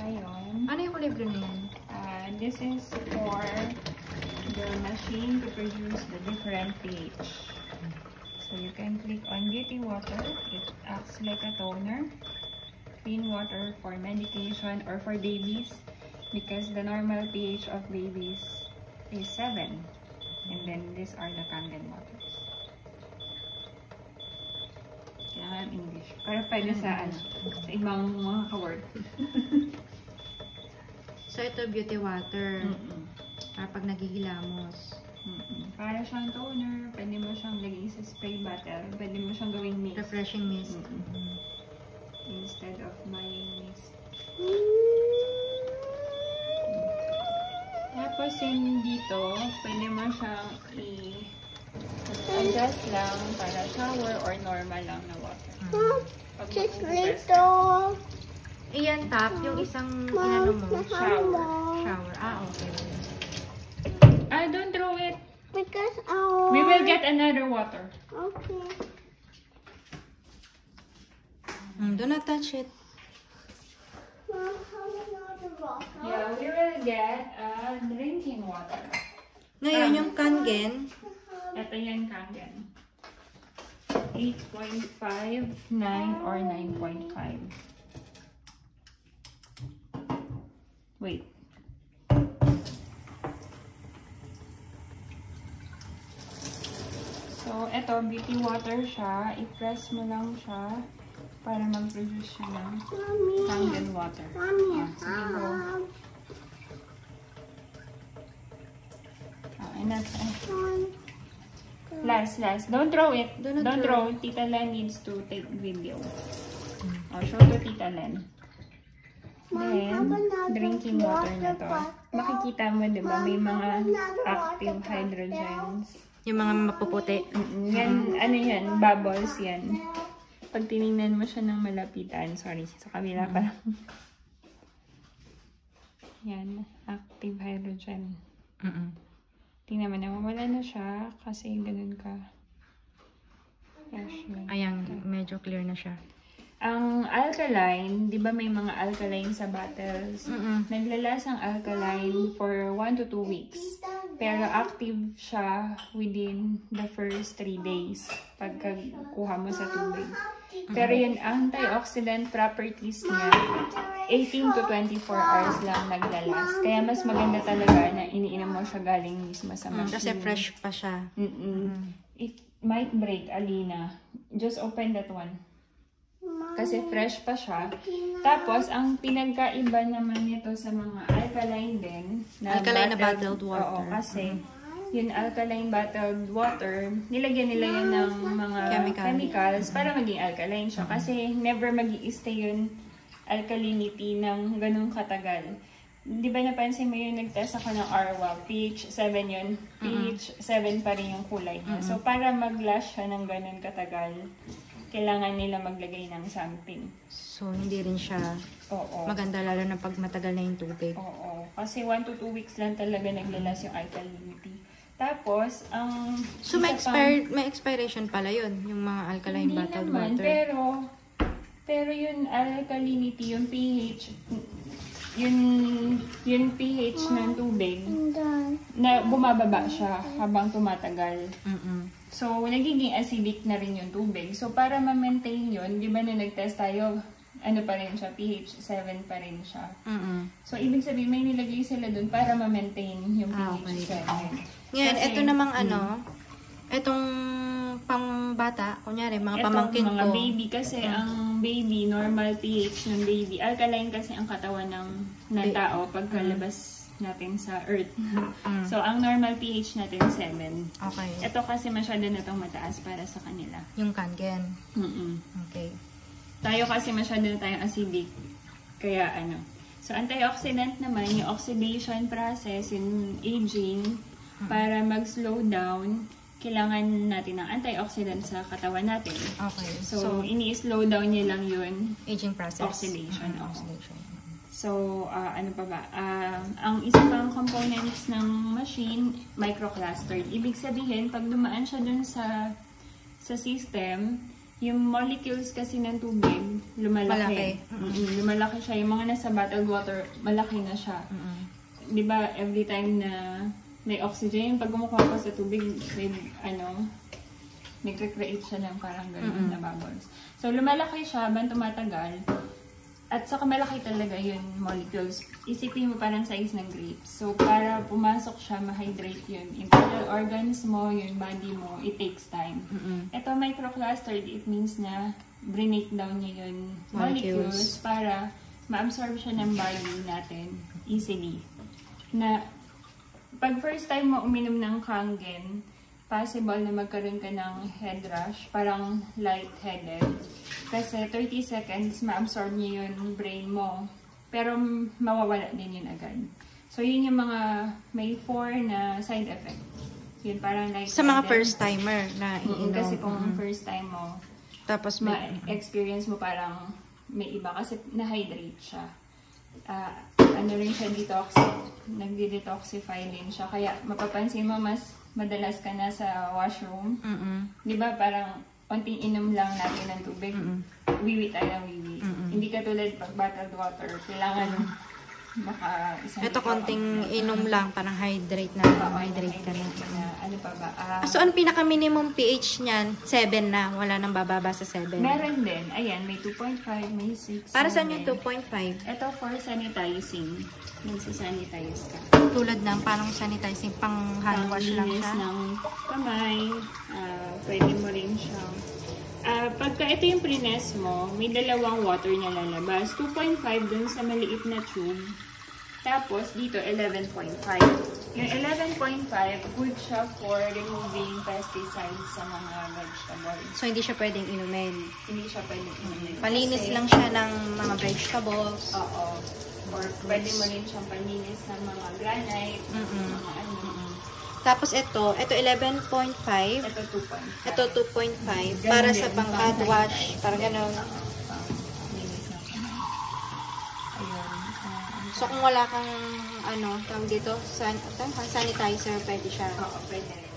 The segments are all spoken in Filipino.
ngayon. Ano yung kulay blue na yan? This is for the machine to produce the different pH. So you can click on Beauty Water. It acts like a toner. Clean water for medication or for babies because the normal pH of babies is 7. And then these are the Kangen waters. Kailangan English. Pero pwede sa ibang mga ka-word. So ito beauty water. Para pag nagigilamos. Para siyang toner, pwede mo siyang lagay sa spray bottle, pwede mo siyang gawing mist. Refreshing mist. Instead of buying mist. Tapos yung dito, pwede mo siyang i-adjust lang para shower or normal lang na water. Just little. Iyan tap, yung isang inano mo. Shower. Shower. Okay. Don't throw it. Because We will get another water. Okay. Do not touch it. Mom, how another water? Yeah, we will get drinking water. Ngayon, yung Kangen. Ito yan, Kangen. 8.5, 9, or 9.5. Wait. So, ito, beauty water siya. I-press mo lang siya para mag-produce siya ng Kangen water. Mommy, Sige, go. Enough. Last. Don't throw it. Don't throw. Tita Len needs to take video. Show to Tita Len. Then, drinking water na to. Makikita mo, di ba? May mga active hydrogens. Yung mga mapuputi. Yan, ano yan? Bubbles yan. Pag tinignan mo siya ng malapitan, sorry, sa kabila pa lang. Yan, active hydrogen. Tingnan mo na, wala na siya kasi ganun ka. Flash lang. Ayan, medyo clear na siya. Ang alkaline, di ba may mga alkaline sa bottles? Naglalas ang alkaline for 1 to 2 weeks. Pero active siya within the first 3 days pagkakuha mo sa tubig. Pero yung antioxidant properties niya, 18 to 24 hours lang naglalas. Kaya mas maganda talaga na iniinom mo siya galing mismo sa machine. Kasi fresh pa siya. It might break, Alina. Just open that one. Kasi fresh pa siya. Tapos, ang pinagkaiba naman nito sa mga alkaline din. Alkaline na bottled water. Oo, kasi yung alkaline bottled water, nilagyan nila yun ng mga chemicals para maging alkaline siya. Kasi never mag-i-stay yun alkalinity ng ganung katagal. Di ba napansin mo yun, nag-test ako ng Arwa, pH 7 yun. pH 7 pa rin yung kulay niya. So, para mag-last siya ng ganun katagal, kailangan nila maglagay ng something. So, hindi rin siya maganda lalo na pag matagal na yung tubig. Oo. Kasi 1 to 2 weeks lang talaga naglalas yung alkalinity. Tapos, ang... So, may expiration pala yun, yung mga alkaline bottled naman, water. pero yung alkalinity, yung pH, yung pH ng tubig, na bumababa siya habang tumatagal. So, nagiging acidic na rin yung tubig. So, para ma-maintain yun, di ba na nag-test tayo, ano pa rin siya, pH 7 pa rin siya. So, ibig sabihin, may nilagay sila dun para ma-maintain yung pH 7. Ngayon, ito namang itong pang-bata, kunyari, mga pamangkin ko. Mga baby, kasi ang baby, normal pH ng baby, alkaline kasi ang katawan ng tao pagkalabas natin sa earth. So, ang normal pH natin 7. Okay. Ito kasi masyado na itong mataas para sa kanila. Yung Kangen. Okay. Tayo kasi masyado na tayong acidic. Kaya So, antioxidant naman, yung oxidation process, yung aging, para mag-slow down, kailangan natin ng antioxidant sa katawan natin. Okay. So ini-slow down niya lang yun. Aging process. Oxidation. So, ano pa ba? Ang isa pang components ng machine, microclustered. Ibig sabihin, pag dumaan siya dun sa system, yung molecules kasi ng tubig, lumalaki. Lumalaki siya. Yung mga nasa bottled water, malaki na siya. Di ba, every time na may oxygen, pag kumukuha ka sa tubig, may, nagre-create siya ng parang gano'n na bubbles. So, lumalaki siya, habang tumatagal. At saka malaki talaga yung molecules. Isipin mo parang size ng grapes. So, para pumasok siya, ma-hydrate yun. Internal organs mo, yung body mo, it takes time. Ito, microclustered, it means na break down niya yung molecules para ma-absorb siya ng body natin easily. Na, pag first time mo uminom ng Kangen, possible na magkaroon ka ng head rush, parang lightheaded. Kasi 30 seconds, ma-absorb niya yung brain mo. Pero mawawala din yun agad. So, yun yung mga may 4 na side effect. Yun, parang lightheaded. Sa mga first timer na iinom. Kasi kung first time mo, tapos ma-experience mo parang may iba kasi na-hydrate siya. Ano rin siya, nagdi-detoxify din siya. Kaya mapapansin mo mas madalas ka na sa washroom. Di ba parang konting inom lang natin ng tubig. Wiwi tayo ng wiwi. Hindi katulad pag bottled water. Kailangan isang ito konting inom lang, parang hydrate na. Hydrate ka na. Ano pa ba? So, ano pinaka-minimum pH niyan? 7 na. Wala nang bababa sa 7. Meron din. Ayan, may 2.5, may 6. Para saan yung 2.5? Ito for sanitizing. Nagsasanitize ka. Tulad ng parang sanitizing, pang hand wash lang siya. Ng kamay. Pwede mo rin siyang pagka ito yung prines mo, may dalawang water na lalabas. 2.5 dun sa maliit na tube. Tapos, dito, 11.5. Yung 11.5, good siya for removing pesticides sa mga vegetables. So, hindi siya pwedeng inumin. Hindi siya pwedeng inumin. Palinis lang siya ng mga vegetables. Oo. Or pwede mo rin siyang palinis ng mga granite, mga ano. Tapos ito 11.5. Ito 2.5. Ito 2.5. Para sa pang hand wash. Parang gano'n. So, kung wala kang, tawag dito, sanitizer, pwede siya. Oo, pwede rin.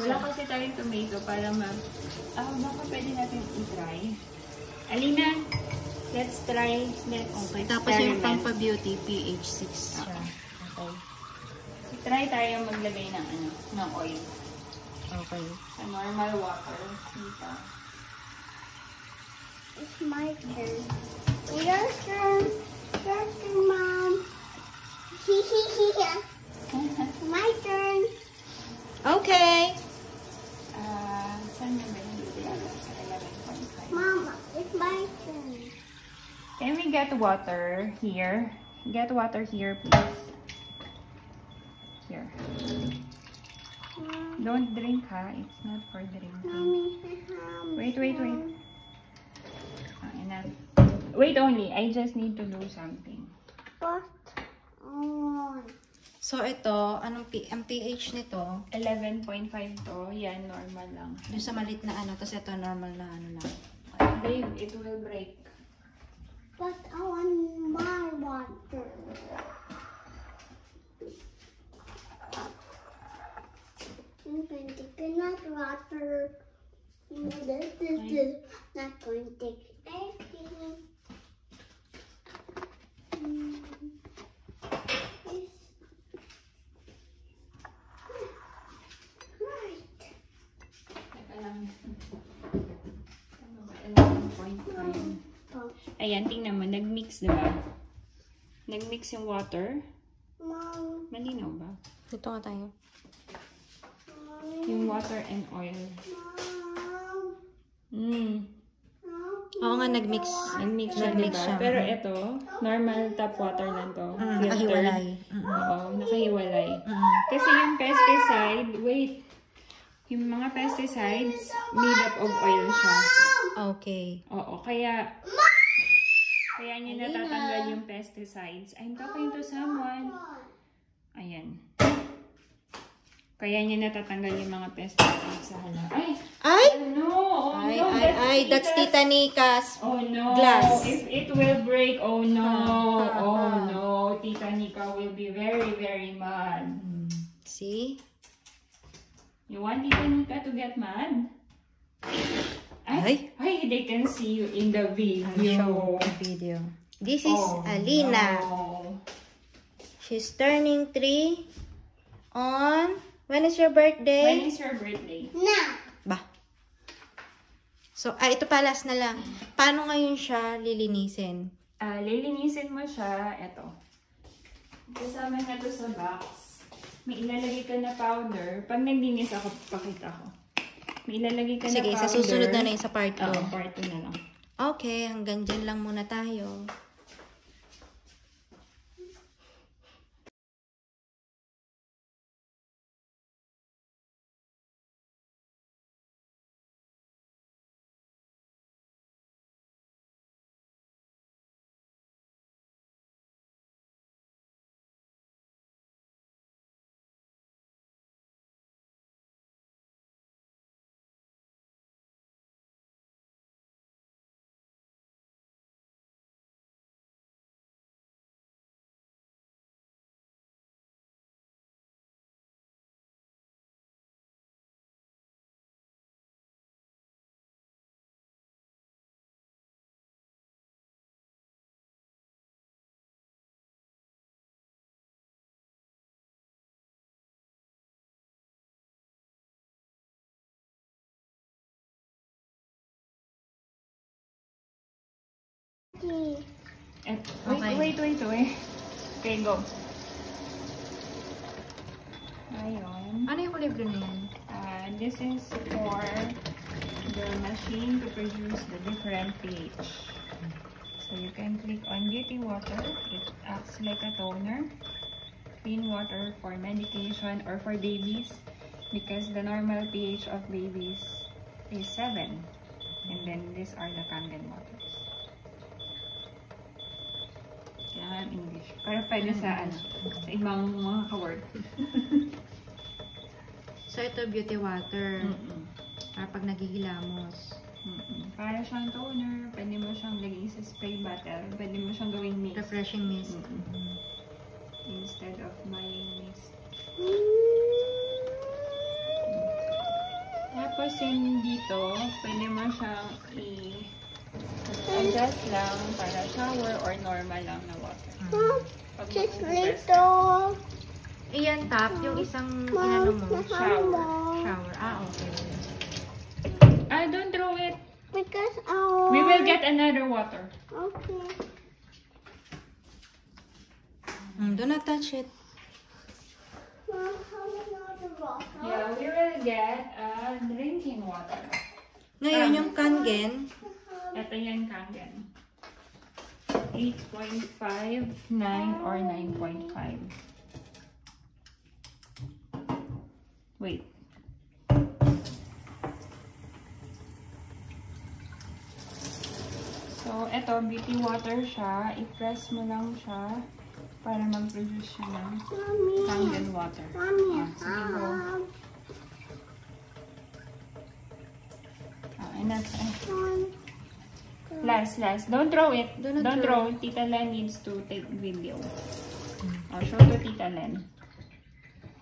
Wala kasi tayong tomato para baka pwede natin i-try. Alina, let's try. Okay, tapos yung pang-beauty, pH 6 siya. Okay. Try tayo maglagay ng ng oil. Okay. Sa normal water. Dito. It's my turn. Your turn. Your turn, Mom. My turn. Okay. Saan yung ba yung sa 11.5? Mama, it's my turn. Can we get water here? Get water here, please. Here. Don't drink, ha? It's not for drinking. Mommy, Wait. Enough. Wait only. I just need to do something. What? So, ito, ang pH nito? 11.5 to. Yan, normal lang. Yung sa malit na tapos ito normal na lang. Babe, it will break. But I want my water. I'm going to take enough water. Not going to take anything. Right. Ayan, tingnan mo. Nag-mix, diba? Nag-mix yung water. Mom. Malinaw ba? Dito nga tayo. Yung water and oil. Oo nga, nag-mix. Nag-mix siya. Pero ito, normal tap water lang to. Nakahiwalay. Oo, nakahiwalay. Kasi yung pesticide, yung mga pesticides, made up of oil siya. Okay. Oo, kaya niya natatanggal yung pesticides. I'm talking to someone. Ayan. Kaya niya natatanggal yung mga pesticides sa halaman. Ay! No! Oh no! That's Tita Nika's glass. glass. If it will break, oh no! Oh no! Tita Nika will be very, very mad. See? You want Tita Nika to get mad? Ay, they can see you in the video. show the video. This is Alina. No. She's turning 3 on... When is your birthday? When is your birthday? Now. Ba? So, ito pa last na lang. Paano ngayon siya lilinisin? Lilinisin mo siya, eto. Kasama na to sa box. May ilalagay ka na powder. Pag naglinis ako, pakita ko. May ilalagay ka na powder. Sige, sa susunod na sa part 2. Oo, part 2 na lang. Okay, hanggang dyan lang muna tayo. Wait. Okay, go. Ayun. Ano yung kulay blue na yan? This is for the machine to produce the different pH. So you can click on beauty water. It acts like a toner. Clean water for medication or for babies because the normal pH of babies is 7. And then these are the Kangen waters. Kailangan English. Pero pwede sa ibang mga ka-word. So, ito beauty water. Para pag naghihilamos. Para siyang toner, pwede mo siyang lagay sa spray bottle. Pwede mo siyang gawing mist. Refreshing mist. Instead of buying mist. Tapos yung dito, pwede mo siyang i-adjust lang para shower or normal lang na water. Just little. Iyan tap, yung isang inano mo. Shower. Shower. Okay. Don't throw it. Because We will get another water. Okay. Do not touch it. Mom, how another bottle? Yeah, we will get drinking water. Ngayon, yung Kangen, Ito yan, Kangen. 8.5, 9, or 9.5. Wait. So, ito, beauty water siya. I-press mo lang siya para mag-produce siya ng Kangen water. Mommy, Sige, go. Enough. Last. Don't throw it. Don't throw. Tita Len needs to take video. Show to Tita Len.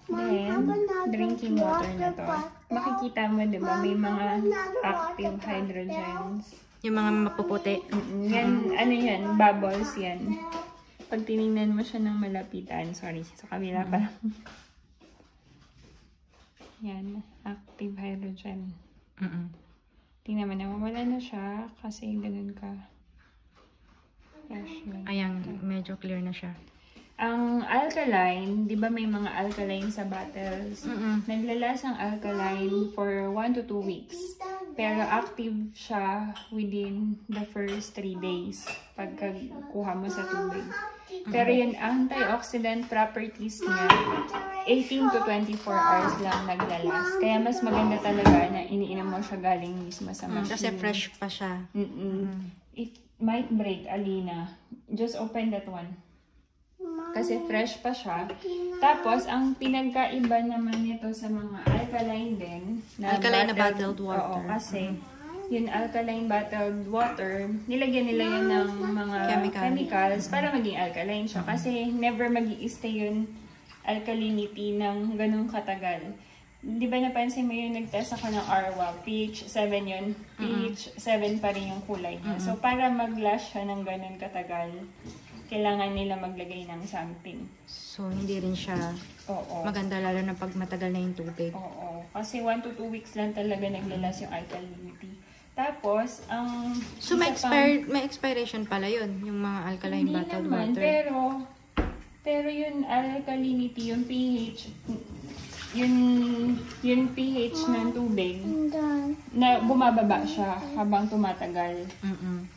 Then, drinking water na to. Makikita mo, di ba? May mga active hydrogens. yung mga mapuputi. Yan, ano yan? Bubbles yan. Pag tinignan mo siya ng malapitan, sorry, sa kabila pa lang. Yan, active hydrogen. Tingnan mo na, wala na siya kasi ganun ka. Fresh yun. Ayan, medyo clear na siya. Ang alkaline, di ba may mga alkaline sa bottles? Naglalasang alkaline for 1 to 2 weeks. Pero active siya within the first 3 days pagkakuha mo sa tubig. Pero yung antioxidant properties niya, 18 to 24 hours lang naglalas. Kaya mas maganda talaga na iniinom mo siya galing mismo sa machine. Kasi fresh pa siya. It might break, Alina. Just open that one. Kasi fresh pa siya. Tapos, ang pinagkaiba naman nito sa mga alkaline din. Alkaline na bottled water. Oo, kasi yung alkaline bottled water, nilagyan nila yan ng mga chemicals para maging alkaline siya. Kasi never mag-i-stay yung alkalinity ng ganung katagal. Di ba napansin mo yung nag-test ako ng Arwa, pH 7 yun. pH 7 pa rin yung kulay niya. So, para mag-last siya ng ganun katagal, kailangan nila maglagay ng something. So, hindi rin siya maganda lalo na pag matagal na yung tubig. Oo. Kasi 1 to 2 weeks lang talaga naglalas yung alkalinity. Tapos, ang... So, may expiration pala yun, yung mga alkaline bottled water. Pero yung alkalinity, yung pH, yung pH ng tubig, na bumababa siya habang tumatagal.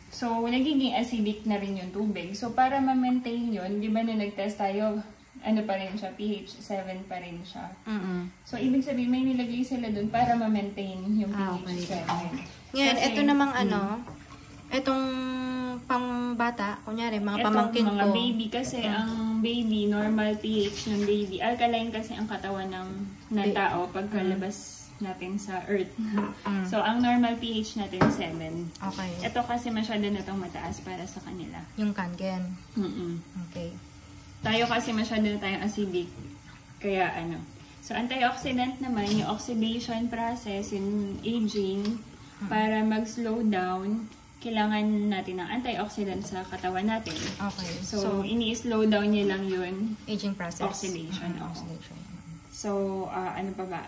So, nagiging acidic na rin yung tubig. So, para ma-maintain yun, di ba na nag-test tayo, ano pa rin siya, pH 7 pa rin siya. So, ibig sabihin, may nilagay sila dun para ma-maintain yung pH 7. Ngayon, ito namang itong pang-bata, kunyari, mga pamangkin ko. Mga baby, kasi ang baby, normal pH ng baby, alkaline kasi ang katawan ng tao pagkalabas natin sa earth. So, ang normal pH natin 7. Okay. Ito kasi masyado na itong mataas para sa kanila. Yung kangen. Okay. Tayo kasi masyado na tayong acidic. Kaya So, antioxidant naman, yung oxidation process, yung aging, para mag-slow down, kailangan natin ng antioxidant sa katawan natin. Okay. So ini-slow down niya lang yun. Aging process. Oxidation. So, ano pa ba?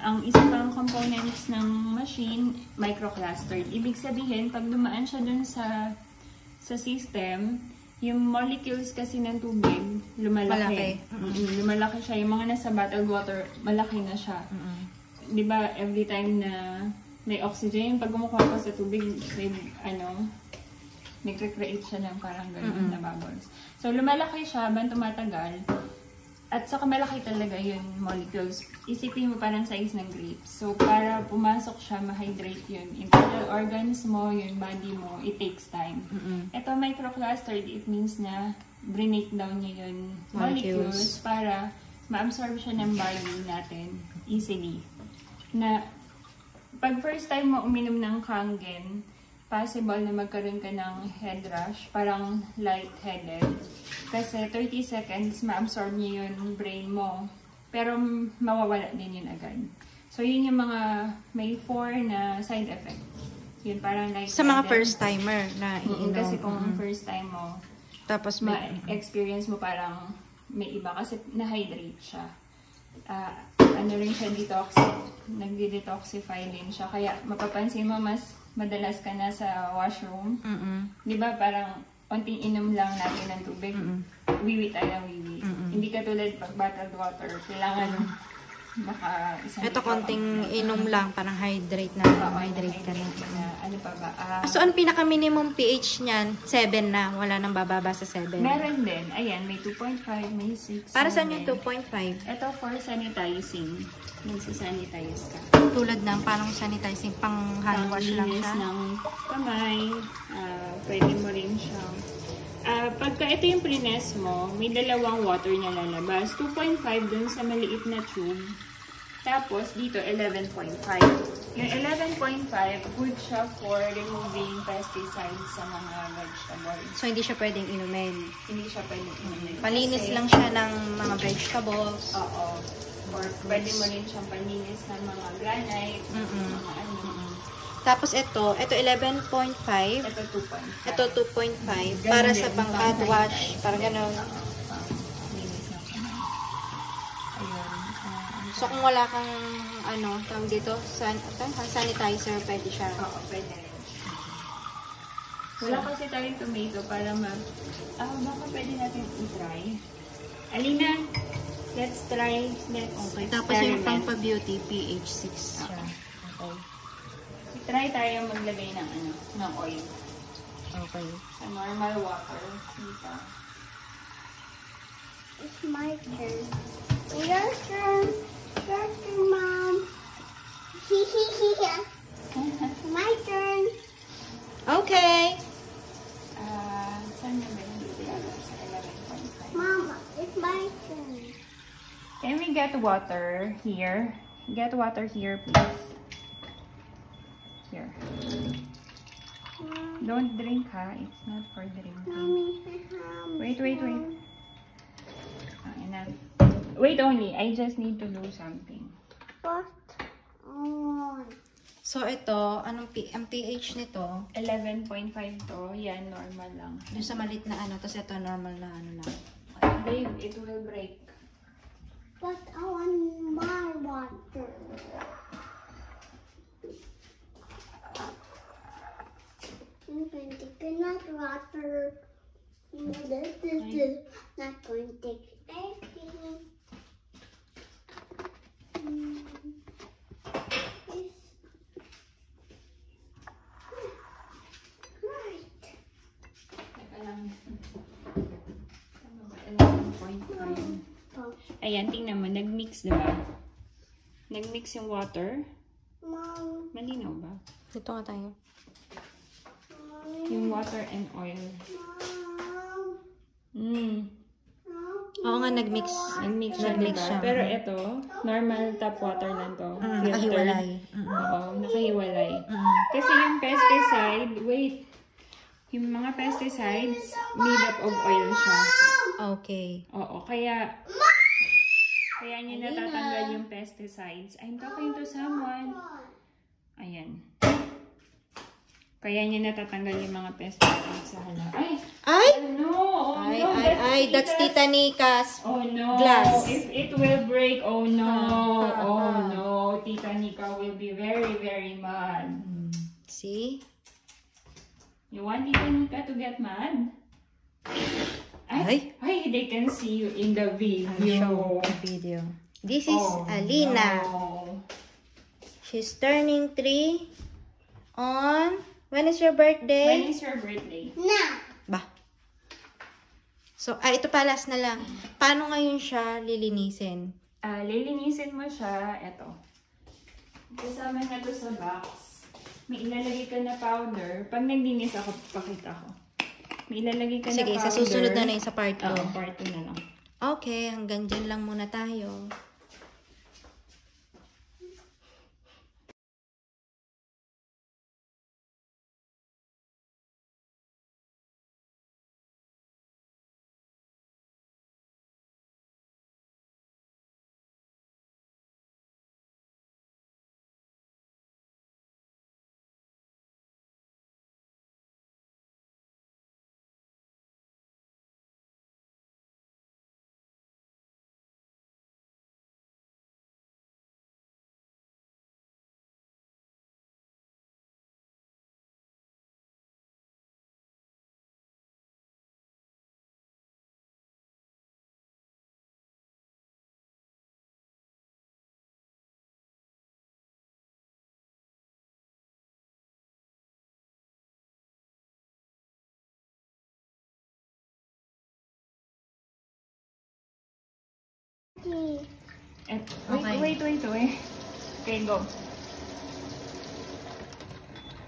Ang isa pang components ng machine, microclustered. Ibig sabihin, pag dumaan siya dun sa system, yung molecules kasi ng tubig, lumalaki. Lumalaki siya. Yung mga nasa bottled water, malaki na siya. Di ba, every time na may oxygen, pag kumukuha ka sa tubig, may, nagre-create siya ng parang gano'n na bubbles. So, lumalaki siya, habang tumatagal, at saka malaki talaga yung molecules. Isipin mo parang size ng grapes. So, para pumasok siya, ma-hydrate yun. Internal organs mo, yung body mo, it takes time. Ito, microclustered, it means na break down niya yung molecules para ma-absorb siya ng body natin easily. Na, pag first time mo uminom ng Kangen, possible na magkaroon ka ng head rush, parang lightheaded. Kasi 30 seconds, ma-absorb niya yung brain mo. Pero mawawala din yun agad. So, yun yung mga may 4 na side effect. Yun parang lightheaded. Sa mga first timer na iinom. Kasi kung first time mo, tapos ma-experience mo parang may iba kasi na-hydrate siya. Ano rin siya, nagdi-detoxify din siya. Kaya mapapansin mo, mas madalas ka na sa washroom. Di ba parang konting inom lang natin ng tubig, wiwi tayo ng wiwi. Hindi katulad pag bottled water, kailangan maka-isang ito konting inom lang, parang hydrate na. Hydrate ka na. Ano pa ba? So, ang pinaka-minimum pH niyan, 7 na. Wala nang bababa sa 7. Meron din. Ayan, may 2.5, may 6. Para saan yung 2.5? Ito for sanitizing. Nagsasanitize ka. Tulad ng parang sanitizing, pang hand wash lang siya. Ng kamay. Pwede mo rin siyang pagka ito yung prines mo, may dalawang water na lalabas. 2.5 dun sa maliit na tube. Tapos, dito, 11.5. Yung 11.5, good siya for removing pesticides sa mga vegetables. So, hindi siya pwedeng inumin. Hindi siya pwedeng inumin. Palinis lang siya ng mga vegetables. Oo. Or pwede mo rin siyang palinis ng mga granite, mga ano. Tapos ito 11.5. Ito 2.5. Ito 2.5. Para sa pang-hand wash. Para gano'n. So, kung wala kang, tawag dito, sanitizer, pwede siya. Oo, pwede rin. Wala kasi tayong tomato para baka pwede natin i-try. Alina, let's try. Okay. Tapos yung pang-beauty, pH 6 siya. Okay. Try tayo maglagay ng ng oil. Okay. Sa normal water. Dito. It's my turn. Your turn. Your turn, Mom. My turn. Okay. Saan na ba yung dito sa 11.5? Mom, it's my turn. Can we get water here? Get water here, please. Here. Don't drink, ha? It's not for drinking. Mommy, Wait. Enough. Wait only. I just need to do something. But So, ito, ang pH nito? 11.5 to. Yan, normal lang. Yung sa malit na ano, tapos ito normal na ano lang. Babe, it will break. but I want more water. I'm going to take enough water. Not going to take anything. Right. Teka lang. Tama ba? 11.5. Ayan, tingnan mo. Nag-mix, diba? Nag-mix yung water. Mom, Malinaw ba? Dito nga tayo. Yung water and oil. Mom, Oo nga, nag-mix. Nag-mix siya, Nag-mix diba? siya. Pero ito, normal tap water lang to. Filtered. Nakahiwalay. Oo, nakahiwalay. Kasi yung pesticide, wait. Yung mga pesticides, made up of oil siya. Okay. Oo, kaya niya natatanggal yung pesticides. I'm talking to someone. Ayan. Kaya niya natatanggal yung mga pesticides sa hala. Ay! Ay! No! Oh Ay, no! that's Tita Nika's Oh no! glass. If it will break, oh no! Oh ah. no! Tita Nika will be very, very mad. See? You want Tita Nika to get mad? Ay, they can see you in the video. Video. This is Alina. No. She's turning 3 on... When is your birthday? When is your birthday? now. Ba? So, ito palas na lang. Paano ngayon siya lilinisin? Lilinisin mo siya, eto. Kasama na to sa box. May ilalagay ka na powder. Pag naglinis ako, pakita ko. May ilalagay ka na Sige, powder. sa susunod na yung sa part 2. Oo, part 2 na lang. Okay, hanggang dyan lang muna tayo. Wait. Okay, go.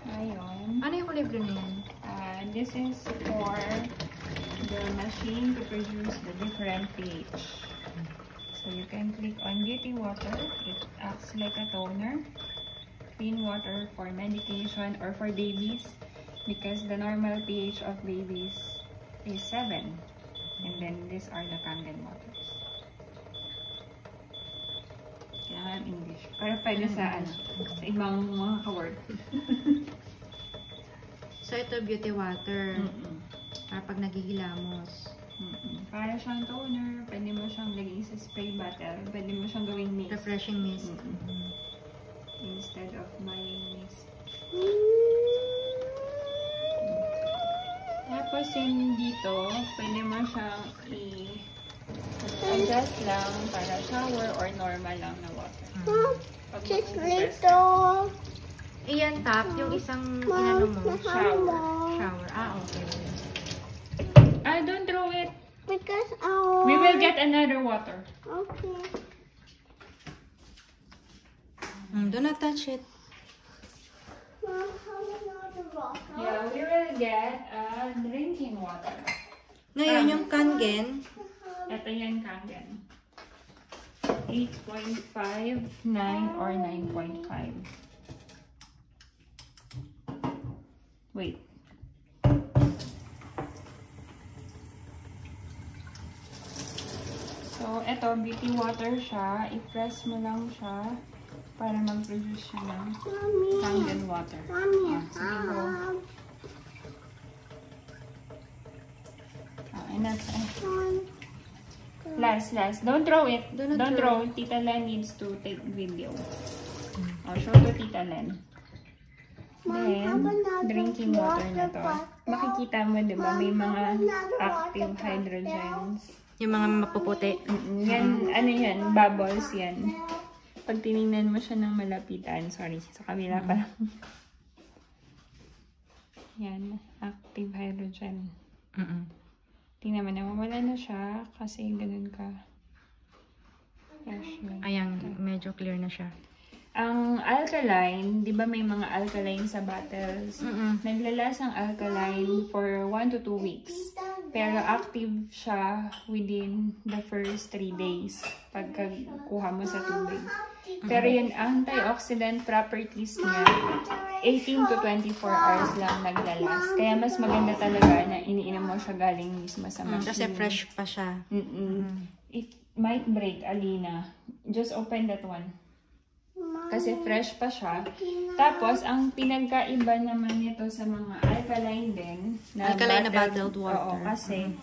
Ayun. Ano yung kulay blue na yan? This is for the machine to produce the different pH. So you can click on beauty water. It acts like a toner. Clean water for medication or for babies because the normal pH of babies is 7. And then these are the Kangen waters. Kailangan English. Pero pwede sa ibang mga ka-word. So, ito beauty water. Para pag naghihilamos. Para siyang toner, pwede mo siyang lagay sa spray bottle, pwede mo siyang gawing mist. Refreshing mist. Instead of buying mist. Tapos yung dito, pwede mo siyang i-adjust lang para shower or normal lang na water. Pag Just mag-press ka. little. Iyan, tap. Yung isang inano mo. Shower. Shower. Okay. Don't throw it. Because We will get another water. Okay. Do not touch it. Mom, how another water? Yeah, we will get drinking water. Ngayon, yung Kangen. Ito yan, Kangen. 8.5, 9, or 9.5. Wait. So, ito, beauty water siya. I-press mo lang siya. Para mag-produce siya ng Mommy. Kangen water. Mommy. Sige, go. And that's last. Don't throw it. Do not Don't throw. throw. Tita Len needs to take video. Show to Tita Len. Then, drinking water na to. Makikita mo, di ba, may mga active hydrogens. Yung mga mapuputi. Yan, ano yan, bubbles yan. Pag tinignan mo siya ng malapitan, sorry, sa kabila pa. Yan, active hydrogen. Tingnan mo, nawawala na siya kasi ganun ka. Fresh yun. Ayan, medyo clear na siya. Ang alkaline, di ba may mga alkaline sa bottles? Naglalasang alkaline for 1 to 2 weeks. Pero active siya within the first 3 days pagkakuha mo sa tubig. Pero yung antioxidant properties niya, 18 to 24 hours lang naglalas. Kaya mas maganda talaga na iniinom mo siya galing mismo sa machine. Kasi fresh pa siya. It might break, Alina. Just open that one. Kasi fresh pa siya. Tapos, ang pinagkaiba naman nito sa mga alkaline din. Alkaline na bottled water. Oo, kasi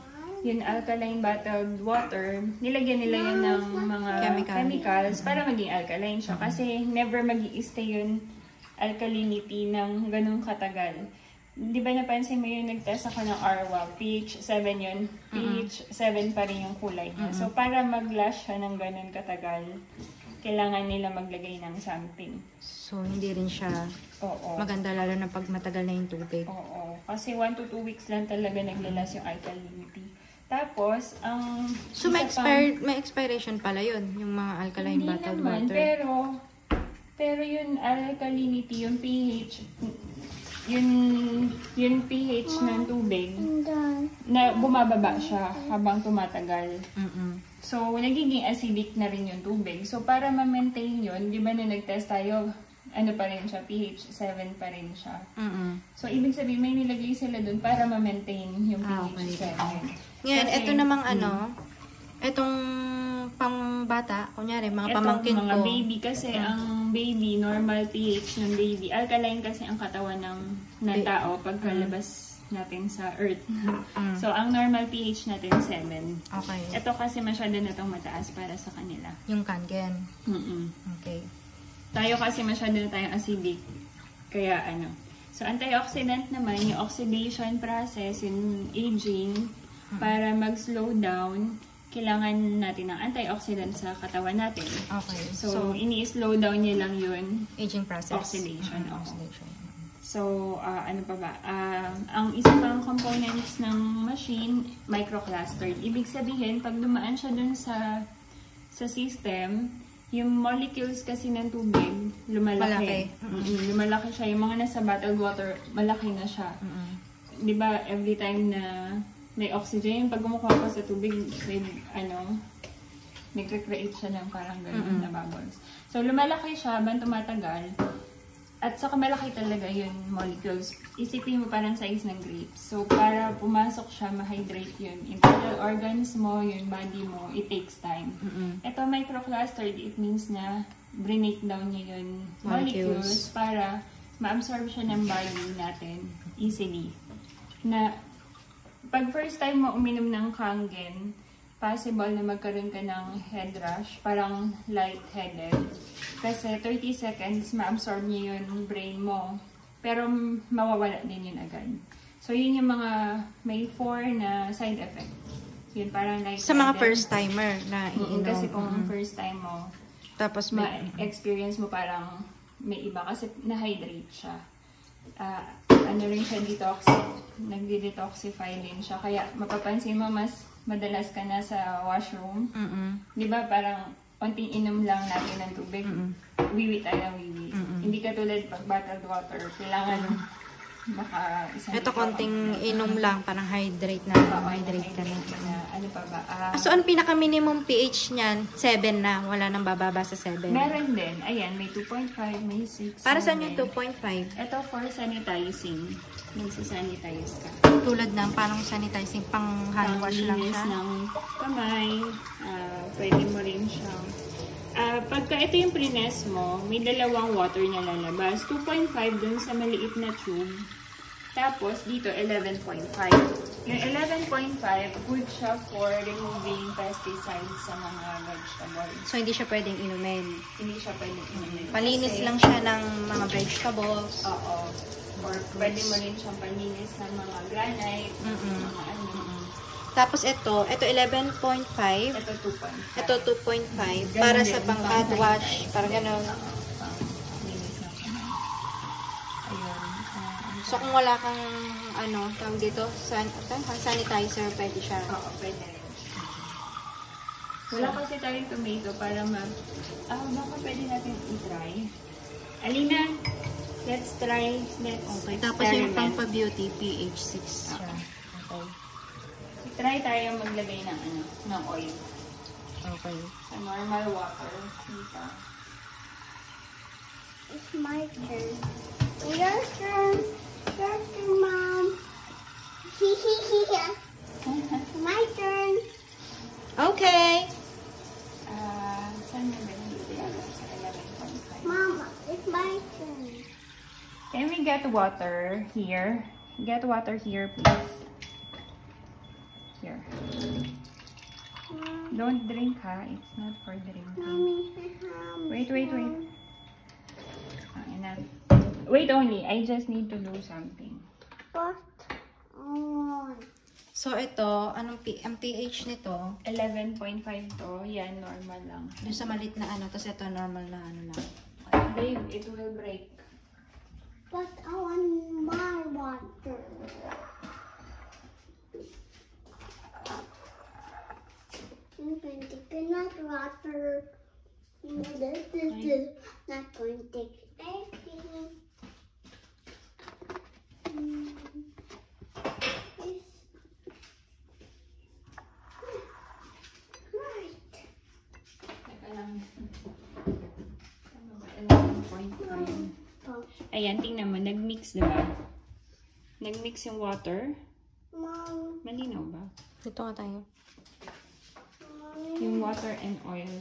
yung alkaline bottled water, nilagyan nila yan ng mga chemicals para maging alkaline siya. Kasi never mag-i-stay yung alkalinity ng ganung katagal. Di ba napansin mo yung nag-test ako ng RWAP, pH 7 yun. pH 7 pa rin yung kulay niya. So, para mag-last siya ng ganun katagal, kailangan nila maglagay ng something. So, hindi rin siya maganda lalo na pag matagal na yung tubig. Oo. Kasi 1 to 2 weeks lang talaga naglalas yung alkalinity. Tapos, ang... So, may expiration pala yun, yung mga alkaline bottled naman, water. pero yung alkalinity, yung pH, yung pH ng tubig, na bumababa siya habang tumatagal. So, nagiging acidic na rin yung tubig. So, para ma-maintain yun, di ba na nag-test tayo, ano pa rin siya, pH 7 pa rin siya. So, ibig sabihin, may nilagay sila dun para ma-maintain yung pH 7. Ngayon, ito namang itong pang-bata, kunyari, mga pamangkin ko. Mga baby, kasi ang baby, normal pH ng baby, alkaline kasi ang katawan ng tao pagkalabas natin sa earth. So, ang normal pH natin 7. Okay. Ito kasi masyado na itong mataas para sa kanila. Yung Kangen. Okay. Tayo kasi masyado na tayong acidic. Kaya So, antioxidant naman, yung oxidation process, yung aging, para mag-slow down, kailangan natin ng antioxidant sa katawan natin. Okay. So ini-slow down niya lang yun. Aging process. Oxidation. So, ano pa ba? Ang isa pang components ng machine, microclustered. Ibig sabihin, pag dumaan siya dun sa system, yung molecules kasi ng tubig, lumalaki. Lumalaki siya. Yung mga nasa bottled water, malaki na siya. Di ba, every time na may oxygen, pag kumukuha ko sa tubig, nagre-create siya ng parang gano'n na bubbles. So, lumalaki siya habang tumatagal. At saka malaki talaga yung molecules. Isipin mo parang size ng grapes. So, para pumasok siya, ma-hydrate yun. Internal organs mo, yung body mo, it takes time. Ito, microclustered, it means na break down niya yung molecules para ma-absorb siya ng body natin easily. Na, pag first time mo uminom ng Kangen, possible na magkaroon ka ng head rush, parang lightheaded. Kasi 30 seconds, ma-absorb niya yung brain mo. Pero mawawala din yun agad. So, yun yung mga may 4 na side effect. Yun, parang lightheaded. Sa mga first timer na iinom. Kasi kung first time mo, tapos ma-experience mo parang may iba kasi na-hydrate siya. Ano rin siya, nagdi-detoxify din siya. Kaya mapapansin mo, mas madalas ka na sa washroom. Di ba parang konting inom lang natin ng tubig, wiwi tayo ng wiwi. Hindi ka tulad pag bottled water, kailangan ito konting inom lang, parang hydrate na. Hydrate ka na. Ano pa ba? So, ang pinaka-minimum pH niyan, 7 na. Wala nang bababa sa 7. Meron din. Ayan, may 2.5, may 6. Para saan yung 2.5? Ito for sanitizing. Nagsasanitize ka. Tulad ng parang sanitizing, pang hand wash lang siya. Ng kamay. Pwede mo rin siyang Pagka ito yung prines mo, may dalawang water na lalabas. 2.5 dun sa maliit na tube. Tapos, dito, 11.5. Yung 11.5, good siya for removing pesticides sa mga vegetables. So, hindi siya pwedeng inumin. Hindi siya pwedeng inumin. Palinis Kasi, lang siya ng mga vegetables. Oo. Or pwede mo rin siyang palinis ng mga granite, mga ano. Tapos ito 11.5. Ito 2.5. Ito 2.5. Para sa pang-hand wash. Para gano'n. Linis na siya. Ayun. So, kung wala kang, ano, tawag dito, sanitizer, pwede siya. Oo, pwede rin. Wala kasi tayong tomato para baka pwede natin i-try. Alina, let's try. Okay. Tapos yung pang-beauty, pH 6 siya. Okay. Try tayo maglagay ng ng oil. Okay. Sa normal water. Dito. It's my turn. Your turn. Your turn, Mom. My turn. Okay. Saan mo ba dito yata sa 11.5? Mama, it's my turn. Can we get water here? Get water here, please. Here. Don't drink, ha? It's not for drinking. Mommy, Wait. Enough. Wait only. I just need to do something. What? So, ito, ang pH nito, 11.5 to. Yan, normal lang. yung sa malit na ano, tapos ito, normal na ano lang. Babe, it will break. But I want my water. I'm going to take not water. Not going to take anything. Right. Teka lang. Ano ba? 11.5. Ayan, tingnan mo. Nag-mix, diba? Nag-mix yung water. Mom. Malinaw ba? Dito nga tayo. Yung water and oil.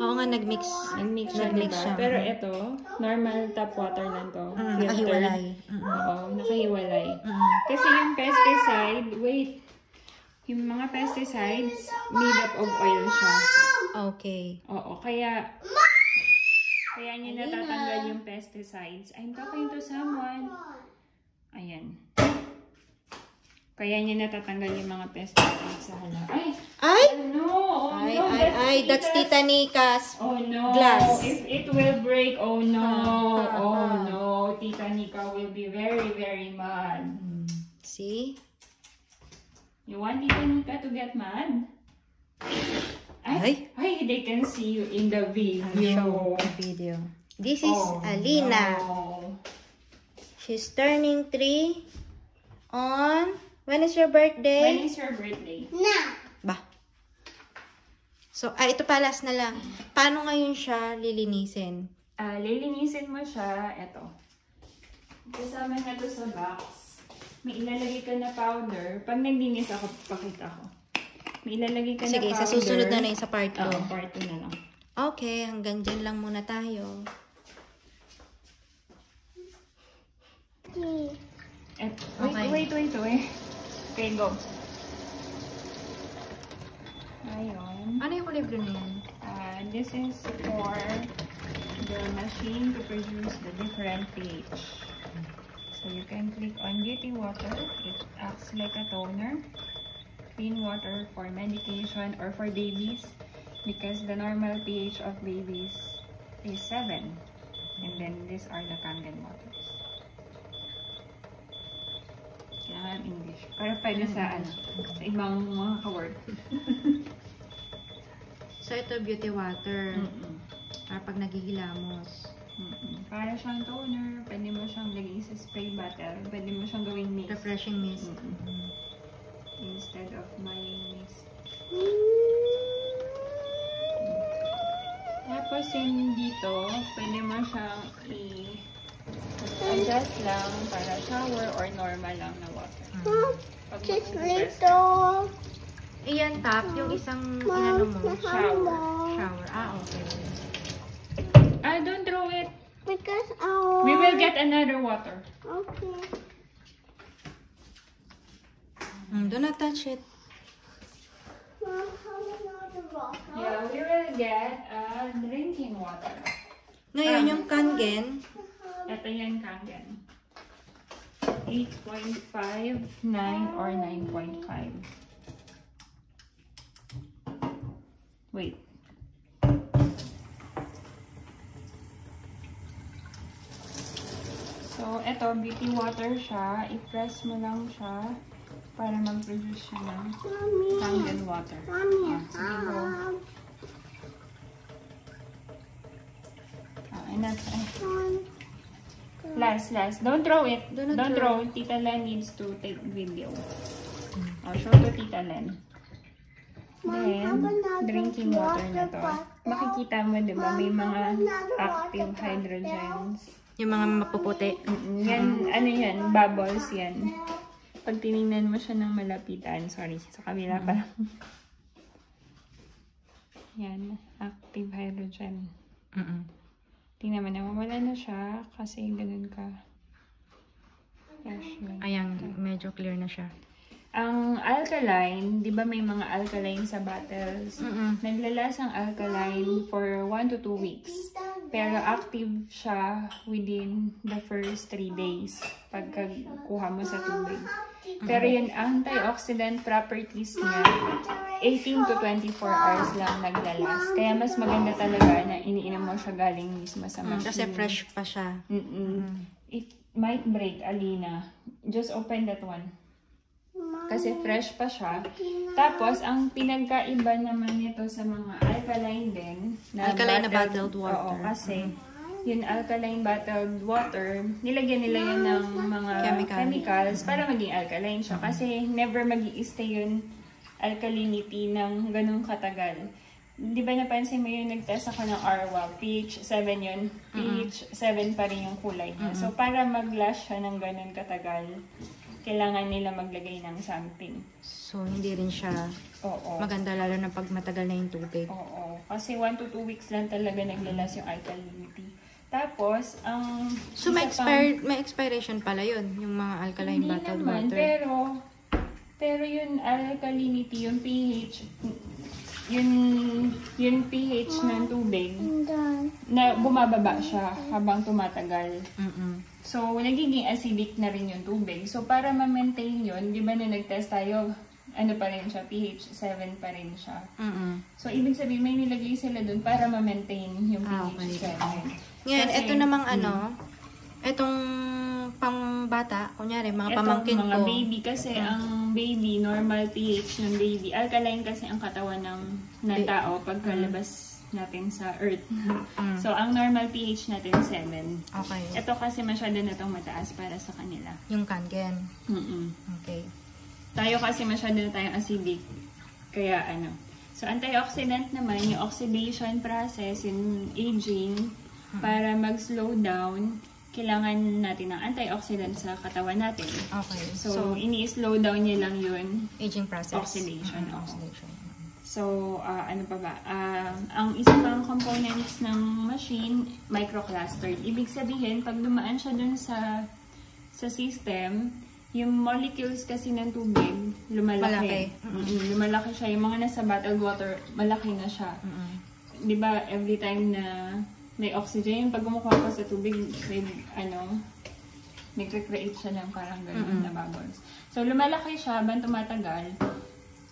Oo nga, nag-mix. Nag-mix siya, Nag-mix diba? siya. Pero ito, normal tap water lang to. Nakahiwalay. Oo, nakahiwalay. Kasi yung pesticide, yung mga pesticides, made up of oil siya. Okay. Oo, kaya niya natatanggal yung pesticides. I'm talking to someone. Ayan. Kaya niya natatanggal yung mga pesticides sa halaman. Ay! No! Oh no! That's Tita Nika's Oh no! glass. If it will break, oh no! Oh no! Tita Nika will be very, very mad. See? You want Tita Nika to get mad? Ay, they can see you in the video. Video. This is Alina. No. She's turning 3 on... When is your birthday? When is your birthday? Now. Ba? So, ito palas na lang. Paano ngayon siya lilinisin? Lilinisin mo siya, eto. Kasama na to sa box. May ilalagay ka na powder. Pag naglinis ako, pakita ko. May ilalagay ka na powder. Sige, sa susunod na yung sa part 2. Oo, part 2 na lang. Okay, hanggang dyan lang muna tayo. Wait. Okay, go. Ayun. Ano yung kulay blue na yan? This is for the machine to produce the different pH. So you can click on Beauty Water. It acts like a toner. Clean water for medication or for babies because the normal pH of babies is 7. And then these are the Kangen waters. Kailangan English. Pero pwede sa sa ibang mga ka-word. So, ito beauty water. Para pag nagigilamos. Para siyang toner. Pwede mo siyang lagay sa spray bottle. Pwede mo siyang gawing mist. Refreshing mist. Instead of buying mist. Tapos yung dito, pwede mo siyang adjust lang para shower or normal lang na water. Just little. Iyan, tap. Yung isang inano mo. Shower. Okay. Don't throw it. Because We will get another water. Okay. Do not touch it. Mom, how another bottle? Yeah, we will get drinking water. Ngayon, yung kangen. Ito yan, Kangen. 8.5, 9, or 9.5. Wait. So, ito, beauty water siya. I-press mo lang siya para mag-produce siya ng Kangen water. Mommy, Sige, go. Enough. Last. Don't throw it. Don't throw. Tita Len needs to take video. Show to Tita Len. Then, drinking water na to. Makikita mo, di ba? May mga active hydrogens. Yung mga mapuputi. Yan, ano yan? Bubbles yan. Pag tinignan mo siya ng malapitan, sorry, sa kabila pa lang. Yan, active hydrogen. Tingnan mo na, mawala na siya kasi ganun ka. Fresh yun. Ayan, medyo clear na siya. Ang alkaline, di ba may mga alkaline sa bottles? Naglalasang alkaline for 1 to 2 weeks. Pero active siya within the first 3 days pagkakuha mo sa tubig. Pero yung antioxidant properties niya, 18 to 24 hours lang naglalas. Kaya mas maganda talaga na iniinom mo siya galing mismo sa machine. Kasi fresh pa siya. It might break, Alina. Just open that one. Kasi fresh pa siya. Tapos, ang pinagkaiba naman nito sa mga alkaline din. Alkaline na bottled water. Oo, kasi yung alkaline bottled water, nilagyan nila yun ng mga chemicals para maging alkaline siya. Kasi never mag-i-stay yun alkalinity ng ganung katagal. Di ba napansin mo yun, nag-test ako ng Arwa, pH 7 yun. pH 7 pa rin yung kulay niya. So, para mag-last siya ng ganun katagal, kailangan nila maglagay ng something. So, hindi rin siya maganda lalo na pag matagal na yung tubig. Oo. Kasi 1 to 2 weeks lang talaga naglalas yung alkalinity. Tapos, ang... So, may expiration pala yun, yung mga alkaline bottled water. Pero yung alkalinity, yung pH, yung pH ng tubig, na bumababa siya habang tumatagal. So, nagiging acidic na rin yung tubig. So, para ma-maintain yun, di ba na nag-test tayo, ano pa rin siya, pH 7 pa rin siya. So, ibig sabihin, may nilagay sila dun para ma-maintain yung pH 7. Ngayon, ito namang itong pang-bata, kunyari, mga pamangkin ko. Mga baby, kasi ang baby, normal pH ng baby, alkaline kasi ang katawan ng tao pagkalabas natin sa earth. So, ang normal pH natin 7. Okay. Ito kasi masyado na itong mataas para sa kanila. Yung kangen. Okay. Tayo kasi masyado na tayong acidic. Kaya So, antioxidant naman, yung oxidation process, yung aging, para mag-slow down, kailangan natin ng antioxidant sa katawan natin. Okay. So ini-slow down niya lang yun. Aging process. Oxidation. So, ano pa ba? Ang isa pang components ng machine, microclustered. Ibig sabihin, pag dumaan siya dun sa system, yung molecules kasi ng tubig, lumalaki. Lumalaki siya. Yung mga nasa bottled water, malaki na siya. Di ba, every time na may oxygen, pag gumukuha ka sa tubig, nag-recreate siya ng parang gano'n na bubbles. So, lumalaki siya, habang tumatagal.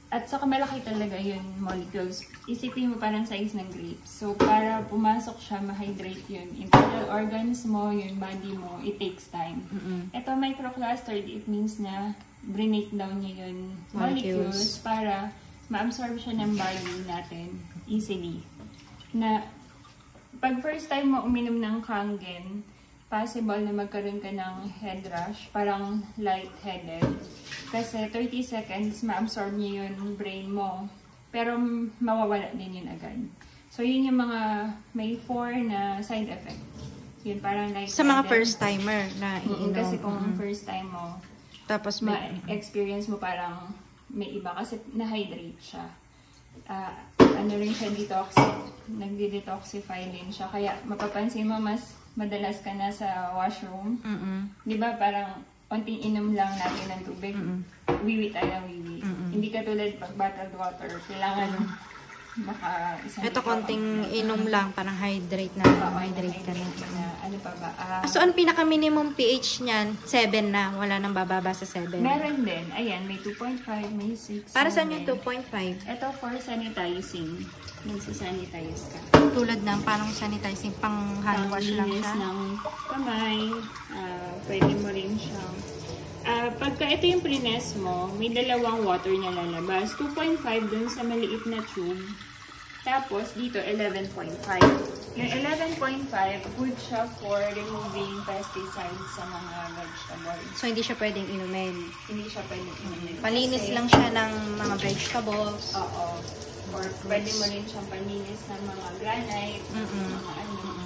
At saka malaki talaga yung molecules. Isipin mo parang size ng grapes. So, para pumasok siya, ma-hydrate yun. Internal organs mo, yung body mo, it takes time. Ito, microclustered, it means na break down niya yung molecules para ma-absorb siya ng body natin easily. Na, pag first time mo uminom ng Kangen, possible na magkaroon ka ng head rush, parang lightheaded. Kasi 30 seconds, ma-absorb niya yung brain mo. Pero mawawala din yun agad. So, yun yung mga may 4 na side effect. Yun, parang lightheaded. Sa mga first timer na iinom. Kasi kung first time mo, tapos ma-experience mo parang may iba kasi na-hydrate siya. Ano rin siya, nagdi-detoxify din siya. Kaya mapapansin mo mas madalas ka na sa washroom. Di ba parang konting inom lang natin ng tubig. Wiwi tayo ng wiwi. Hindi katulad pag bottled water. Kailangan isang Ito konting inom lang, parang hydrate na. Hydrate ka na. Ano pa ba? So, ang pinaka-minimum pH niyan? 7 na. Wala nang bababa sa 7. Meron din. Ayan, may 2.5, may 6. Para saan yung 2.5? Ito for sanitizing. Nagsasanitize ka. Tulad ng parang sanitizing, pang hand wash lang Panglinis siya. ng kamay. Pwede mo rin siyang pagka ito yung prines mo, may dalawang water niya lalabas. 2.5 dun sa maliit na tube. Tapos, dito, 11.5. Yung 11.5, good siya for removing pesticides sa mga vegetables. So, hindi siya pwedeng inumin. Hindi siya pwedeng inumin. Palinis Kasi, lang siya ng mga vegetables. Oo. Or pwede mo rin siyang palinis ng mga granite, mga ano.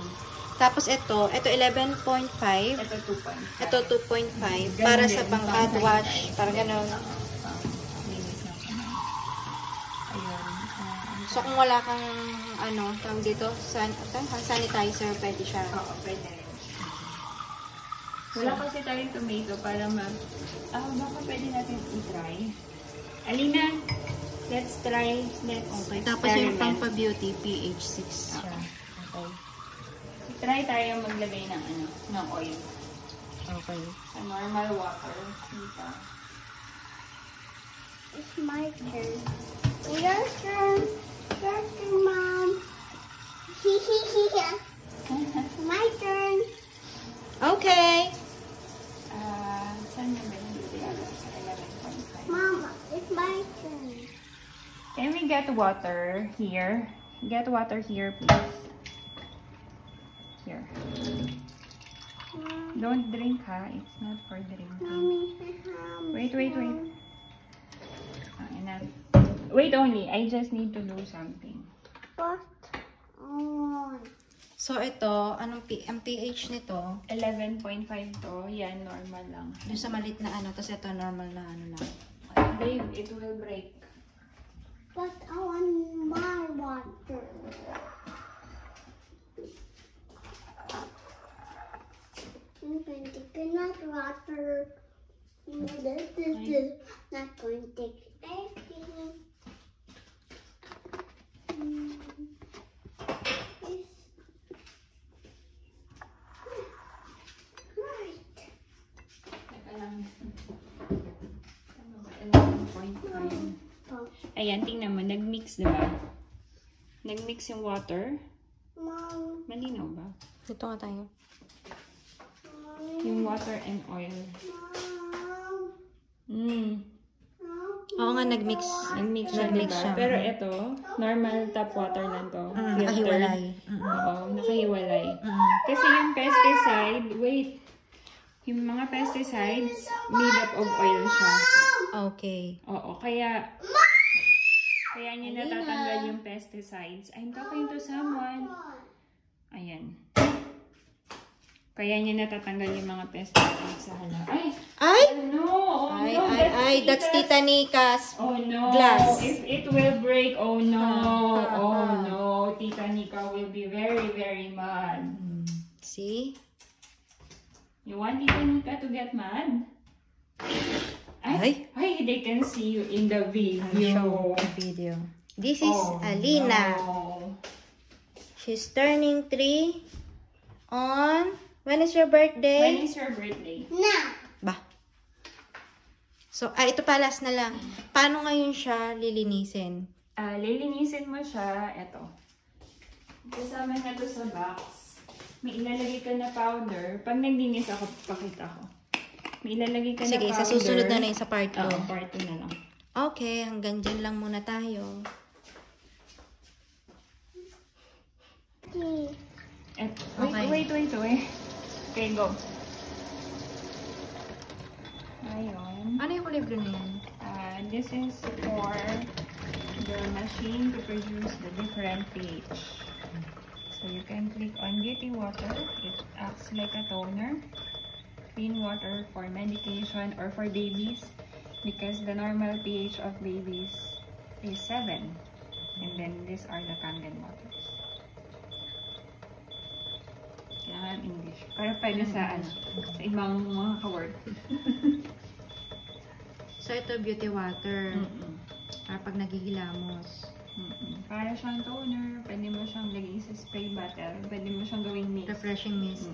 Tapos ito 11.5. Ito 2.5. Ito 2.5. Para sa pang hand wash. Para gano'n. Linis na siya. Ayun. So, kung wala kang, tawag dito, sanitizer, pwede siya. Oo, pwede rin. Wala kasi tayong tomato para baka pwede natin i-try. Alina, let's try. Okay. Tapos yung pang pa-beauty, pH 6 siya. Okay. Try tayo maglagay ng ng oil. Okay. Sa normal water. Dito. It's my turn. Your turn. Your turn, Mom. My turn. Okay. Saan yung ba yung sa 11.5? Mom, it's my turn. Can we get water here? Get water here, please. Here. Don't drink, ha? It's not for drinking. Mommy, Wait. Enough. Wait only. I just need to do something. What? So, ito, ang pH nito, 11.5 to. Yan, normal lang. yung sa malit na tapos ito normal na lang. Babe, it will break. But I want my water. I'm going to take enough water. This is not going to take anything. Right. Ano ba? 11.5. Ayan, tingnan mo. Nag-mix, diba? Nag-mix yung water. Mom, Malinaw ba? Dito nga tayo. Yung water and oil. Oo nga, nag-mix. Nag-mix siya, diba? Pero ito, normal tap water lang to. Nakahiwalay. Oo, nakahiwalay. Kasi yung pesticide, yung mga pesticides, made up of oil siya. Okay. Oo, kaya niya natatanggal yung pesticides. I'm talking to someone. Ayan. Kaya niya natatanggal yung mga pesticides sa halaman. Ay! Oh no! That's Tita Nika's Oh no! glass. If it will break, oh no! Oh no! Tita Nika will be very, very mad. See? You want Tita Nika to get mad? Ay, they can see you in the video. Video. This is Alina. No. She's turning 3 on... When is your birthday? When is your birthday? now. Ba? So, ito palas na lang. Paano ngayon siya lilinisin? Lilinisin mo siya, eto. Kasama na to sa box. May ilalagay ka na powder. Pag naglinis ako, pakita ko. May ilalagay ka na powder. Sige, sa susunod na yung sa part 2. Oo, part 2 na lang. Okay, hanggang dyan lang muna tayo. Wait. Okay, go. Ayun. Ano yung libro na yan? This is for the machine to produce the different pH. So you can click on beauty water. It acts like a toner. Clean water for medication or for babies. because the normal pH of babies is 7. And then these are the Kangen waters. Kailangan English. Pero pwede sa ibang mga ka-word. So, ito beauty water. Para pag nagigilamos. Para siyang toner, pwede mo siyang lagay sa spray bottle, pwede mo siyang gawing mist. Refreshing mist.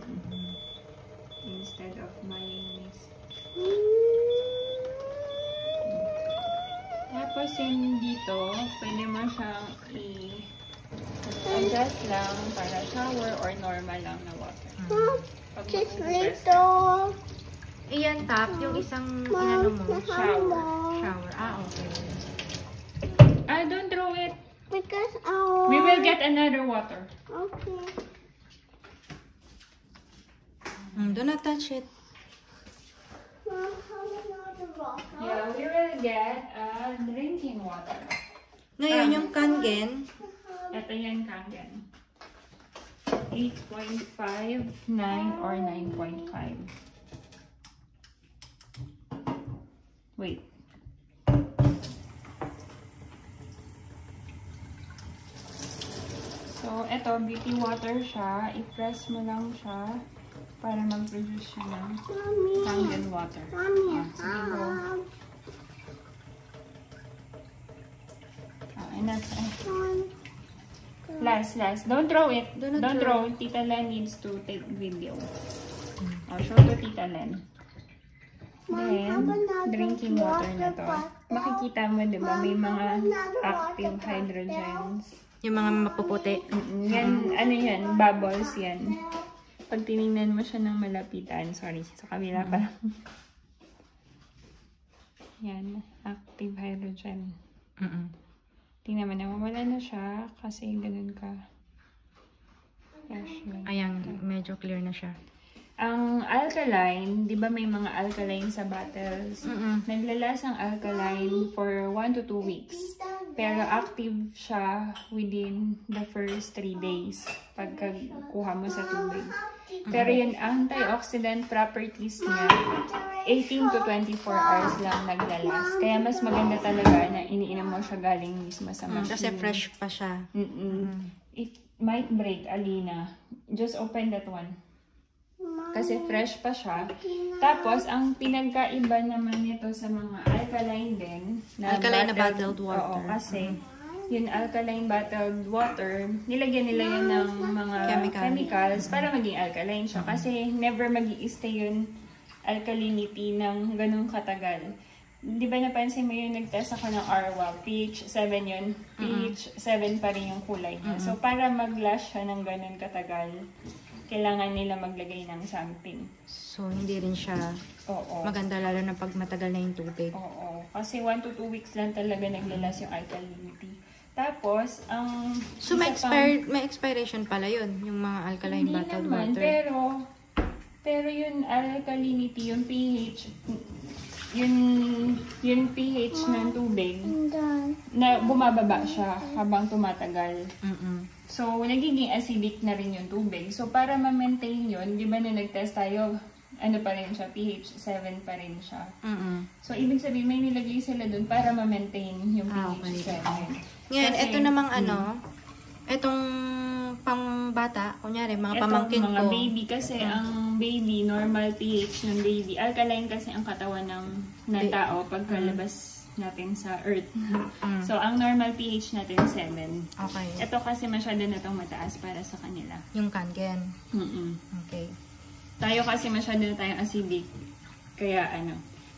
Instead of buying mist. Tapos yung dito, pwede mo siyang i-adjust lang para shower or normal lang na water. Just little. Iyan, tap. Yung isang inano mo. Shower. Shower. Ah, okay. Don't throw it. Because We will get another water. Okay. Do not touch it. Mom, how another water? Yeah, we will get drinking water. Ngayon, yung Kangen. Ito yan, Kangen. 8.5, 9, or 9.5. Wait. So, ito, beauty water siya. I-press mo lang siya para mag-produce siya ng Kangen water. Mommy, Sige, bro. Enough. Last. Don't throw it. Don't throw. Tita Len needs to take video. Show to Tita Len. Then, drinking water na to. Makikita mo, di ba? May mga active hydrogens. Yung mga mapuputi. Yan, ano yan? Bubbles yan. Pag tinignan mo siya ng malapitan, sorry, sa kabila pa lang. Yan, active hydrogen. Tingnan mo, nawawala na siya kasi ganun ka. Fresh lang. Ayan, medyo clear na siya. Ang alkaline, di ba may mga alkaline sa bottles? Naglalas ang alkaline for 1 to 2 weeks. Pero active siya within the first 3 days pagkakuha mo sa tubig. Pero yung antioxidant properties niya, 18 to 24 hours lang naglalas. Kaya mas maganda talaga na iniinom mo siya galing mismo sa machine. Kasi fresh pa siya. It might break, Alina. Just open that one. Kasi fresh pa siya. Tapos, ang pinagkaiba naman nito sa mga alkaline din. Alkaline na bottled water. Oo, kasi yung alkaline bottled water, nilagyan nila yan ng mga chemicals para maging alkaline siya. Kasi never mag-i-stay yun alkalinity ng ganung katagal. Di ba napansin mo yung nag-test ako ng Arwa, pH 7 yun. pH 7 pa rin yung kulay niya. So, para mag-last siya ng ganun katagal, kailangan nila maglagay ng something. So, hindi rin siya maganda lalo na pag matagal na yung tubig. Oo. Kasi 1 to 2 weeks lang talaga naglalas yung alkalinity. Tapos, ang... So, may expiration pala yun, yung mga alkaline bottled naman, water. pero yung alkalinity, yung pH, yung pH ng tubig, na bumababa siya habang tumatagal. So, nagiging acidic na rin yung tubig. So, para ma-maintain yun, di ba na nag-test tayo, ano pa rin siya, pH 7 pa rin siya. So, ibig sabihin, may nilagay sila dun para ma-maintain yung pH 7. Ngayon, ito namang itong pang-bata, kunyari, mga pamangkin ko. Mga baby, kasi ang baby, normal pH ng baby. Alkaline kasi ang katawan ng tao pagkalabas natin sa earth. So, ang normal pH natin 7. Okay. Ito kasi masyado na itong mataas para sa kanila. Yung Kangen. Okay. Tayo kasi masyado na tayong acidic. Kaya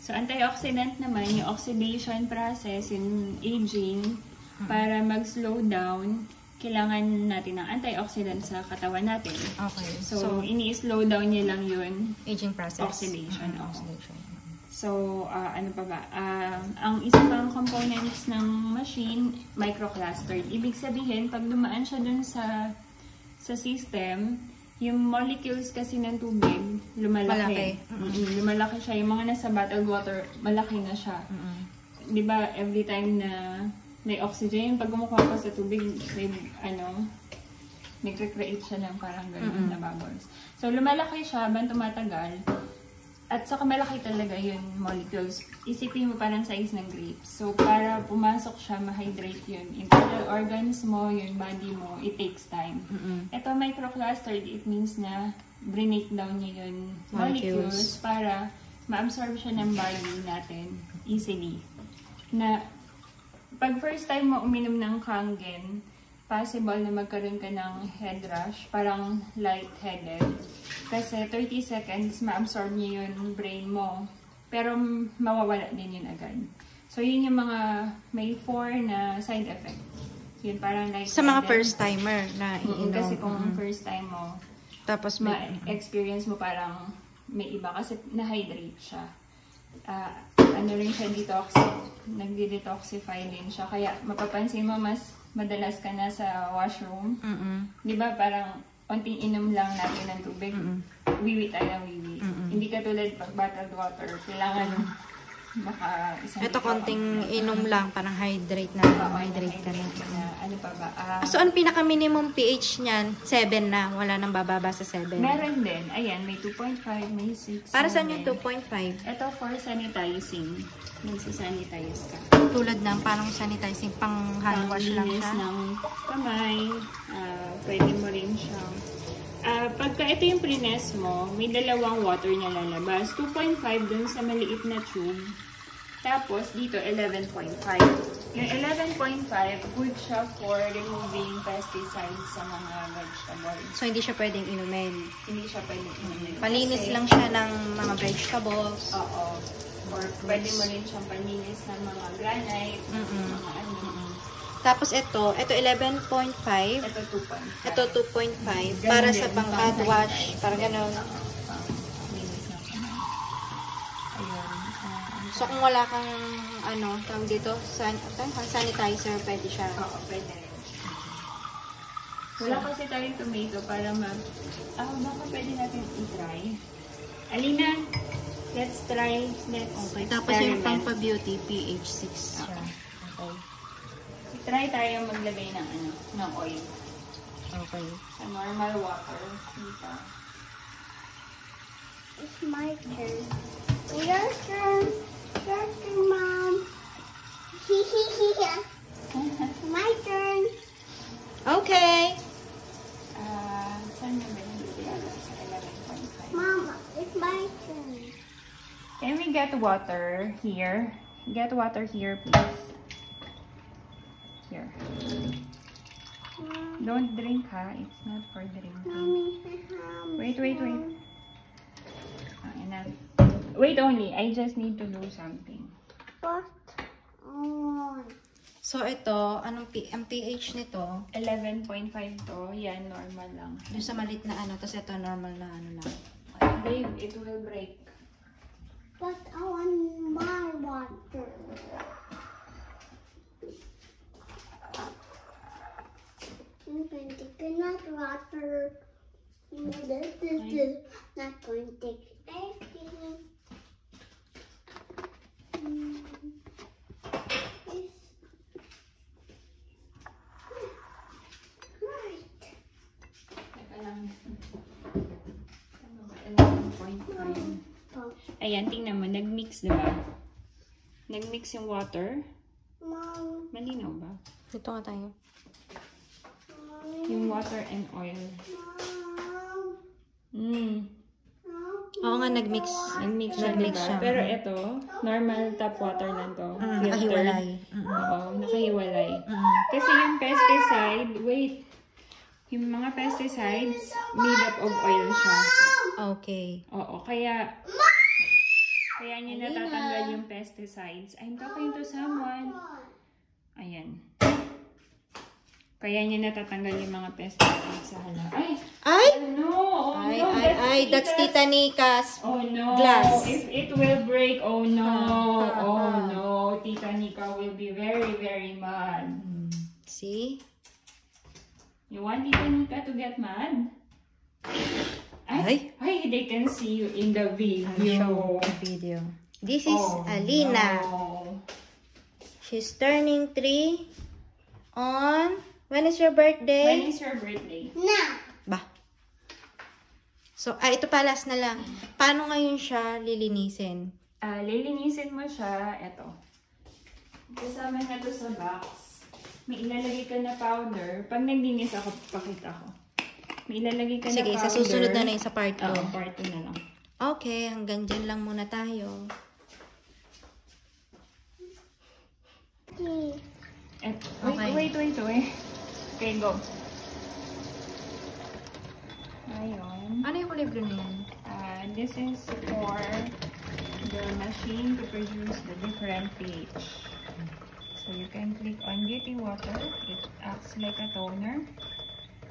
So, antioxidant naman, yung oxidation process, yung aging, para mag-slow down, kailangan natin ng antioxidant sa katawan natin. Okay. So ini-slow down niya lang yun. Aging process. Oxidation. So, ano pa ba? Ang isa pang components ng machine, microclustered. Ibig sabihin, pag dumaan siya dun sa system, yung molecules kasi ng tubig, lumalaki. Lumalaki siya. Yung mga nasa bottled water, malaki na siya. Di ba, every time na may oxygen, pag gumukuha ka sa tubig, may, nagre-create siya ng parang gano'n na bubbles. So, lumalaki siya habang tumatagal. At saka malaki talaga yun molecules. Isipin mo parang size ng grapes. So, para pumasok siya, ma-hydrate yun. Internal organs mo, yung body mo, it takes time. Ito, microclustered, it means na break down niya yun molecules para ma-absorb siya ng body natin easily. Na, pag first time mo uminom ng Kangen, possible na magkaroon ka ng head rush, parang lightheaded. Kasi 30 seconds, ma-absorb niya yung brain mo. Pero mawawala din yun agad. So, yun yung mga may 4 na side effect. Yun, parang lightheaded. Sa mga first timer na iinom. Kasi kung first time mo, tapos ma-experience mo parang may iba kasi na-hydrate siya. Ano rin siya, nagdi-detoxify din siya. Kaya mapapansin mo mas madalas ka na sa washroom. Di ba parang konting inom lang natin ng tubig. Wiwi tayo, wiwi. Hindi ka tulad pag bottled water. Kailangan baka isang ito konting inom lang, parang hydrate na. Hydrate ka na. Ano pa ba? So, ang pinaka-minimum pH niyan, 7 na. Wala nang bababa sa 7. Meron din. Ayan, may 2.5, may 6. Para saan yung 2.5? Ito for sanitizing. Nagsisanitize ka. Tulad ng parang sanitizing, pang hand wash lang siya. ng kamay. Pwede mo rin siyang pagka ito yung prines mo, may dalawang water na lalabas. 2.5 dun sa maliit na tube. Tapos, dito, 11.5. Yung 11.5, good siya for removing pesticides sa mga vegetables. So, hindi siya pwedeng inumin. Hindi siya pwedeng inumin. Palinis lang siya ng mga vegetables. Oo. Or pwede mo rin siyang palinis ng mga granite, mga ano. Tapos ito 11.5. Ito 2.5. Ito 2.5. Para sa pang hand wash. Parang gano'n. So, kung wala kang, tawag dito, sanitizer, pwede siya. Oo, pwede rin. Wala kasi tayong tomato para baka pwede natin i-try. Alina, let's try. Okay. Tapos yung pang-beauty, pH 6 siya. Okay. Try tayo maglagay ng ng oil. Okay. Sa normal water. Dito. It's my turn. Your turn. Your turn, Mom. My turn. Okay. Saan yung ba yung sa 11.5? Mama, it's my turn. Can we get water here? Get water here, please. Here. Don't drink, ha? It's not for drinking. Mommy, Wait. Enough. Wait only. I just need to do something. What? So, ito, ang pH nito, 11.5 to. Yan, normal lang. yung sa malit na tapos ito, normal na lang. Babe, it will break. But I want my water. I'm going to take enough water. Not going to take anything. Right. Teka lang. 11.5. Ayan, tingnan mo. Nag-mix, diba? Nag-mix yung water. Mom. Malinaw ba? Dito nga tayo. Yung water and oil. Oo nga, nag-mix. Nag-mix siya, diba? Pero ito, normal tap water lang to. Filtered. Nakahiwalay. Oo, nakahiwalay. Kasi yung pesticide, yung mga pesticides, made up of oil siya. Okay. Oo, kaya niya natatanggal yung pesticides. I'm talking to someone. Ayan. Kaya niya natatanggal yung mga pesticides sa hala. Ay! Oh no! Oh no! That's Tita Nika's Oh no! glass. If it will break, oh no! Oh no! Tita Nika will be very, very mad. See? You want Tita Nika to get mad? Ay, they can see you in the video. Video. This is Alina. No. She's turning 3 on... When is your birthday? When is your birthday? Now. Ba? So, ito pa, last na lang. Paano ngayon siya lilinisin? Lilinisin mo siya, eto. Kasama na to sa box. May ilalagay ka na powder. Pag naglinis ako, pakita ko. May ilalagay ka Sige, na powder. sa susunod na yung sa part 2. Part 2 na lang. Okay, hanggang dyan lang muna tayo. Wait. Okay, go. Ayun. Ano yung kulay blue na yan? This is for the machine to produce the different pH. So you can click on Beauty Water. It acts like a toner.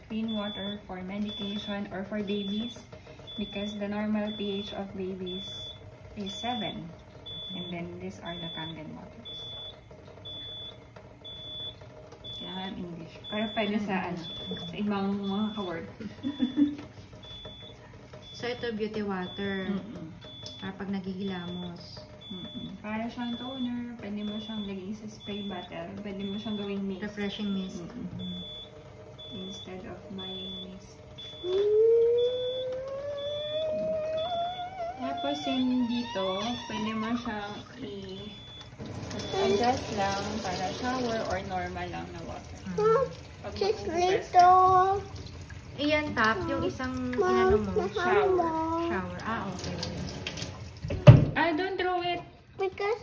Clean water for medication or for babies because the normal pH of babies is 7. And then these are the Kangen waters. Kailangan English. Pero pwede sa ibang mga ka-word. So, ito beauty water. Para pag naghihilamos. Para siyang toner, pwede mo siyang lagay sa spray bottle. Pwede mo siyang gawing mist. Refreshing mist. Instead of buying mist. Tapos yung dito, pwede mo siyang i-adjust lang para shower or normal lang na water. Just little. Iyan, tap. Yung isang inano mo. Shower. Okay. Don't throw it. Because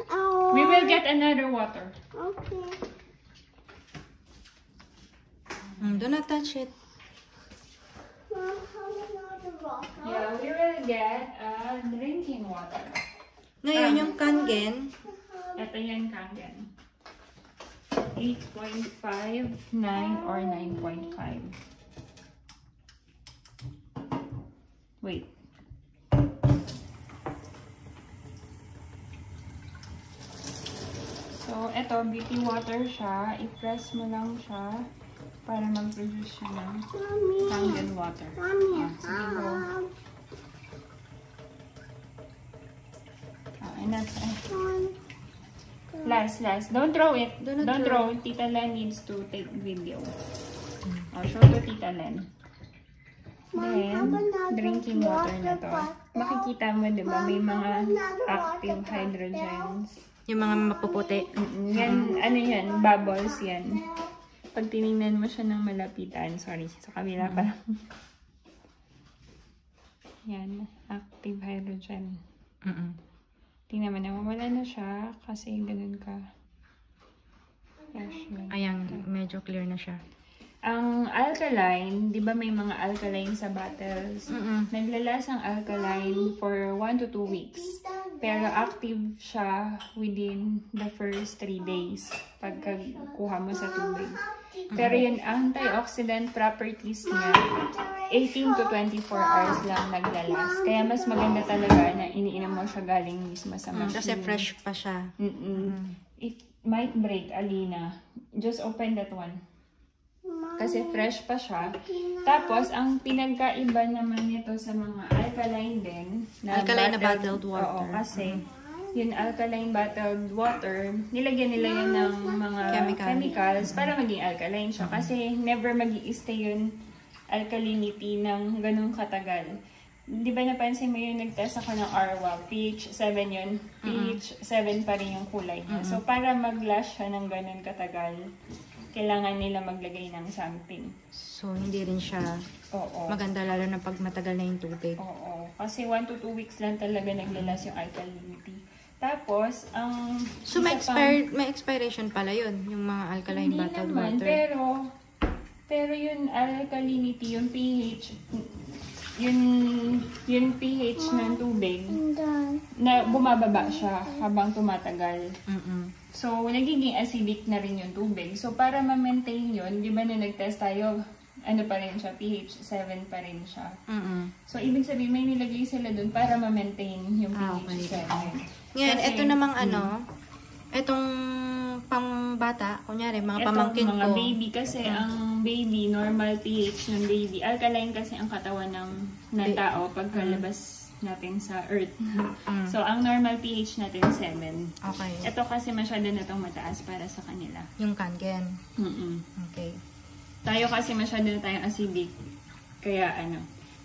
We will get another water. Okay. Do not touch it. Mom, how another water? Yeah, we will get drinking water. Ngayon, yung Kangen. Ito yan, Kangen. 8.5, 9, or 9.5. Wait. So, ito, beauty water siya. I-press mo lang siya para mag-produce siya ng Kangen water. Mommy, Sige, go. And that's last. Don't throw it. Don't throw. Tita Len needs to take video. Show to Tita Len. Then, drinking water na to. Makikita mo, di ba? May mga active hydrogens. Yung mga mapuputi. Yan, ano yan? Bubbles yan. Pag tinignan mo siya ng malapitan, sorry, sa kabila pa. Yan, active hydrogen. Tingnan mo, nawawala na siya kasi ganun ka. Ayan, medyo clear na siya. Ang alkaline, di ba may mga alkaline sa bottles? Naglalasang alkaline for 1 to 2 weeks. Pero active siya within the first 3 days pagkuha mo sa tubig. Pero yung antioxidant properties niya, 18 to 24 hours lang naglalas. Kaya mas maganda talaga na iniinom mo siya galing mismo sa machine. Kasi fresh pa siya. It might break, Alina. Just open that one. Kasi fresh pa siya. Tapos, ang pinagkaiba naman nito sa mga alkaline din. Alkaline na bottled water. Oo, kasi yung alkaline bottled water, nilagyan nila yan ng mga chemicals para maging alkaline siya. Kasi never mag-i-stay yung alkalinity ng ganung katagal. Di ba napansin mo yung nag-test ako ng RWAP, pH 7 yun, pH 7 pa rin yung kulay niya. So, para mag-last siya ng ganun katagal, kailangan nila maglagay ng something. So, hindi rin siya maganda lalo na pag matagal na yung tubig. Oo. Kasi 1 to 2 weeks lang talaga naglalas yung alkalinity. Tapos, ang... So, may expiration pala yun, yung mga alkaline bottled water. Pero yung alkalinity, yung pH, yung pH ng tubig, na bumababa siya habang tumatagal. So, nagiging acidic na rin yung tubig. So, para ma-maintain yun, di ba na nag-test tayo, ano pa rin siya, pH 7 pa rin siya. So, ibig sabihin, may nilagay sila dun para ma-maintain yung pH 7. Ngayon, ito namang itong pang-bata, kunyari, mga pamangkin ko. Mga baby, kasi ang baby, normal pH ng baby, alkaline kasi ang katawan ng tao pagkalabas natin sa earth. So, ang normal pH natin 7. Okay. Ito kasi masyado na itong mataas para sa kanila. Yung Kangen. Okay. Tayo kasi masyado na tayong acidic. Kaya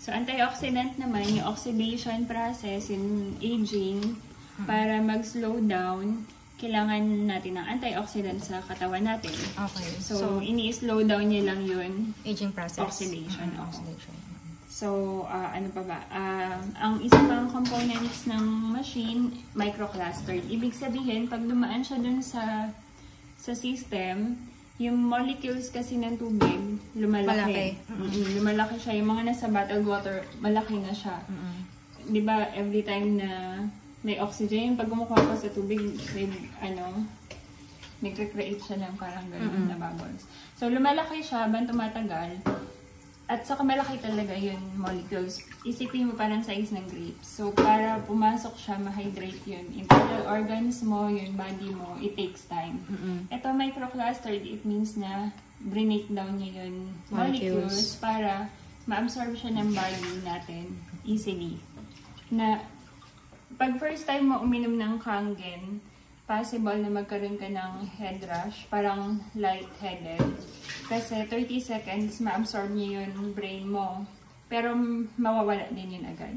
So, antioxidant naman, yung oxidation process, yung aging, para mag-slow down, kailangan natin ng antioxidant sa katawan natin. Okay. So ini-slow down niya lang yun. Aging process. Oxidation. Oxidation. So, ano pa ba? Ang isa pang components ng machine, microclustered. Ibig sabihin, pag dumaan siya dun sa system, yung molecules kasi ng tubig, lumalaki. Lumalaki siya. Yung mga nasa bottled water, malaki na siya. Di ba, every time na may oxygen, pag kumukuha ka sa tubig, nagre-create siya ng parang gano'n na bubbles. So, lumalaki siya habang tumatagal. At saka malaki talaga yung molecules. Isipin mo parang size ng grapes. So, para pumasok siya, ma-hydrate yun. Internal organs mo, yung body mo, it takes time. Ito, microclustered, it means na break down niya yung molecules para ma-absorb siya ng body natin easily. Na, pag first time mo uminom ng Kangen, possible na magkaroon ka ng head rush, parang lightheaded. Kasi 30 seconds, ma-absorb niya yung brain mo. Pero mawawala din yun agad.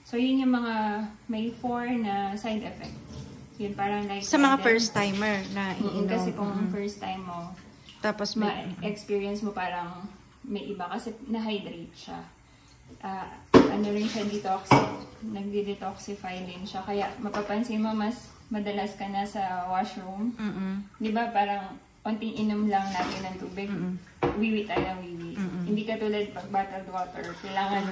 So, yun yung mga may 4 na side effect. Yun parang lightheaded. Sa mga first timer na iinom. Kasi kung first time mo, tapos ma-experience mo parang may iba kasi na-hydrate siya. Ano rin siya, nagdi-detoxify din siya. Kaya mapapansin mo mas madalas ka na sa washroom. Di ba parang konting inom lang natin ng tubig, wiwi tayo ng wiwi. Hindi katulad pag bottled water, kailangan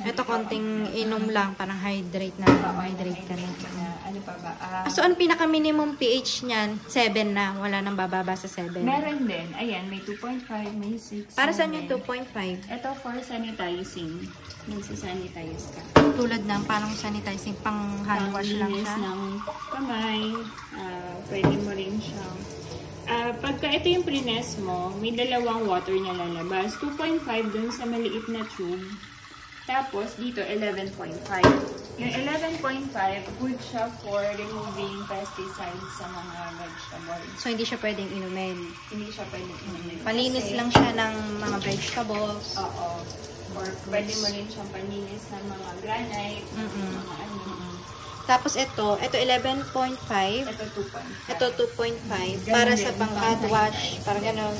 ito konting inom lang, parang hydrate na. Hydrate ka na. Ano pa ba? So, ano pinaka-minimum pH niyan? 7 na. Wala nang bababa sa 7. Meron din. Ayan, may 2.5, may 6. Para saan yung 2.5? Ito for sanitizing. Nagsasanitize ka. Tulad ng parang sanitizing, pang hand wash lang siya? Ng kamay. Pwede mo rin siyang pagka ito yung prines mo, may dalawang water na lalabas. 2.5 dun sa maliit na tube. Tapos, dito, 11.5. Yung 11.5, good siya for removing pesticides sa mga vegetables. So, hindi siya pwedeng inumin? Hindi siya pwedeng inumin. Palinis lang siya ng mga vegetables? Oo. Or pwede mo rin siyang palinis ng mga granite, mga ano. Tapos ito 11.5. Ito 2.5. Ito 2.5. Para sa pang-hand wash. Parang gano'n.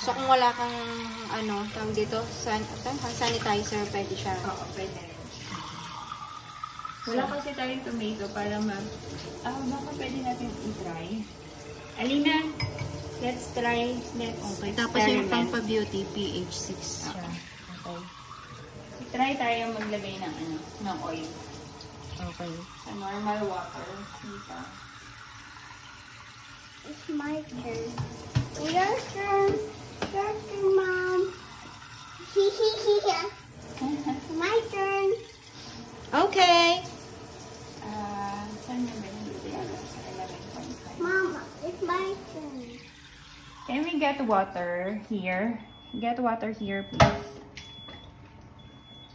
So, kung wala kang, tawag dito, sanitizer, pwede siya. Oo, pwede rin. Wala kasi tayong tomato para baka pwede natin i-try. Alina, let's try. Okay. Tapos yung pang-beauty, pH 6 siya. Okay. Try tayo maglagay ng oil. Okay. Sa normal water. Dito. It's my turn. Your turn. Your turn, Mom. My turn. Okay. Saan yung sa 11.5? Mom, it's my turn. Can we get water here? Get water here, please.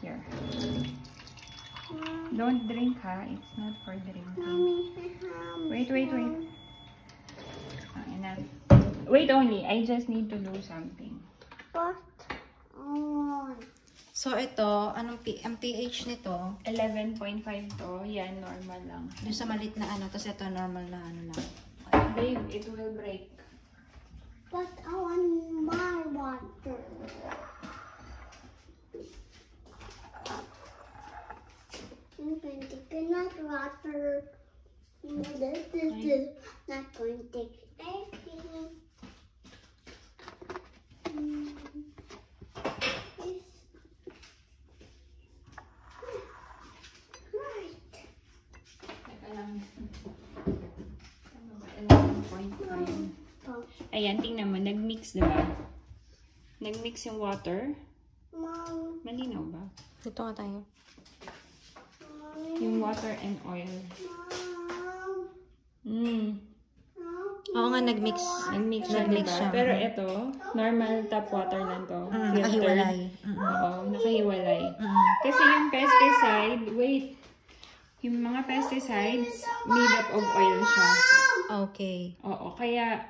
Here. Don't drink, ha? It's not for drinking. Mommy, Wait. Enough. Wait only. I just need to do something. What? So, ito, ang pH nito? 11.5 to. Yan, normal lang. Doon sa malit na tapos ito normal na lang. Babe, it will break. But I want my water. I'm going to take enough water. Not going to take anything. Right. Ayan, tingnan mo. Nag-mix, diba? Nag-mix yung water. Mom. Malinaw ba? Dito nga tayo. Yung water and oil. Oo nga, nag-mix. Nag-mix siya, diba? Pero ito, normal tap water lang to. Nakahiwalay. Oo, nakahiwalay. Kasi yung pesticide, yung mga pesticides, made up of oil siya. Okay. Oo, kaya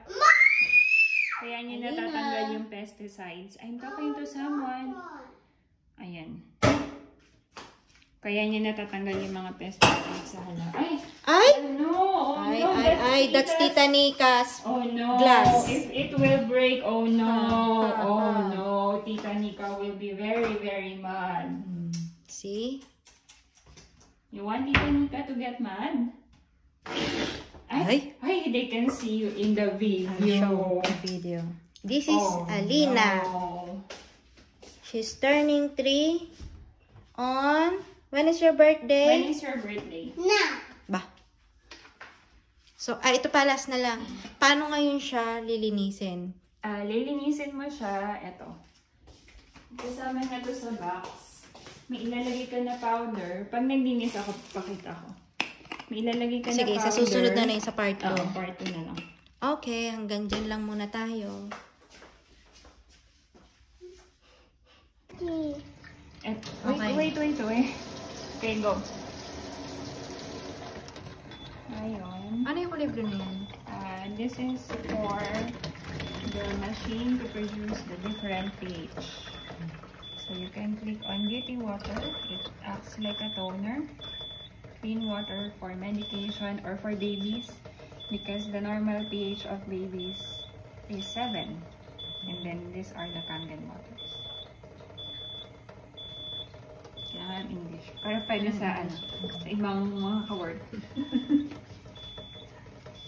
Kaya niya natatanggal yung pesticides. I'm talking to someone. Ayan. Kaya niya natatanggal yung mga pesticides sa halaman. Ay! No! Oh no! That's Tita Nika's oh no! glass. If it will break, oh no! Oh no! Tita Nika will be very, very mad. See? You want Tita Nika to get mad? Ay, they can see you in the video. Video. This is Alina. No. She's turning 3 on... When is your birthday? When is your birthday? Now. Ba? So, ito pa last na lang. Paano ngayon siya lilinisin? Lilinisin mo siya, eto. Kasama na to sa box. May ilalagay ka na powder. Pag naglinis ako, pakita ko. May ilalagay ka na powder. Sige, sa susunod na yung sa part 2. Part 2 na lang. Okay, hanggang dyan lang muna tayo. Wait. Okay, go. Ayun. Ano yung kulay blue na yan? This is for the machine to produce the different pH. So you can click on Beauty Water. It acts like a toner. Clean water for medication or for babies because the normal pH of babies is 7. And then these are the Kangen waters. Kailangan English. Para pwede sa ibang mga ka-word.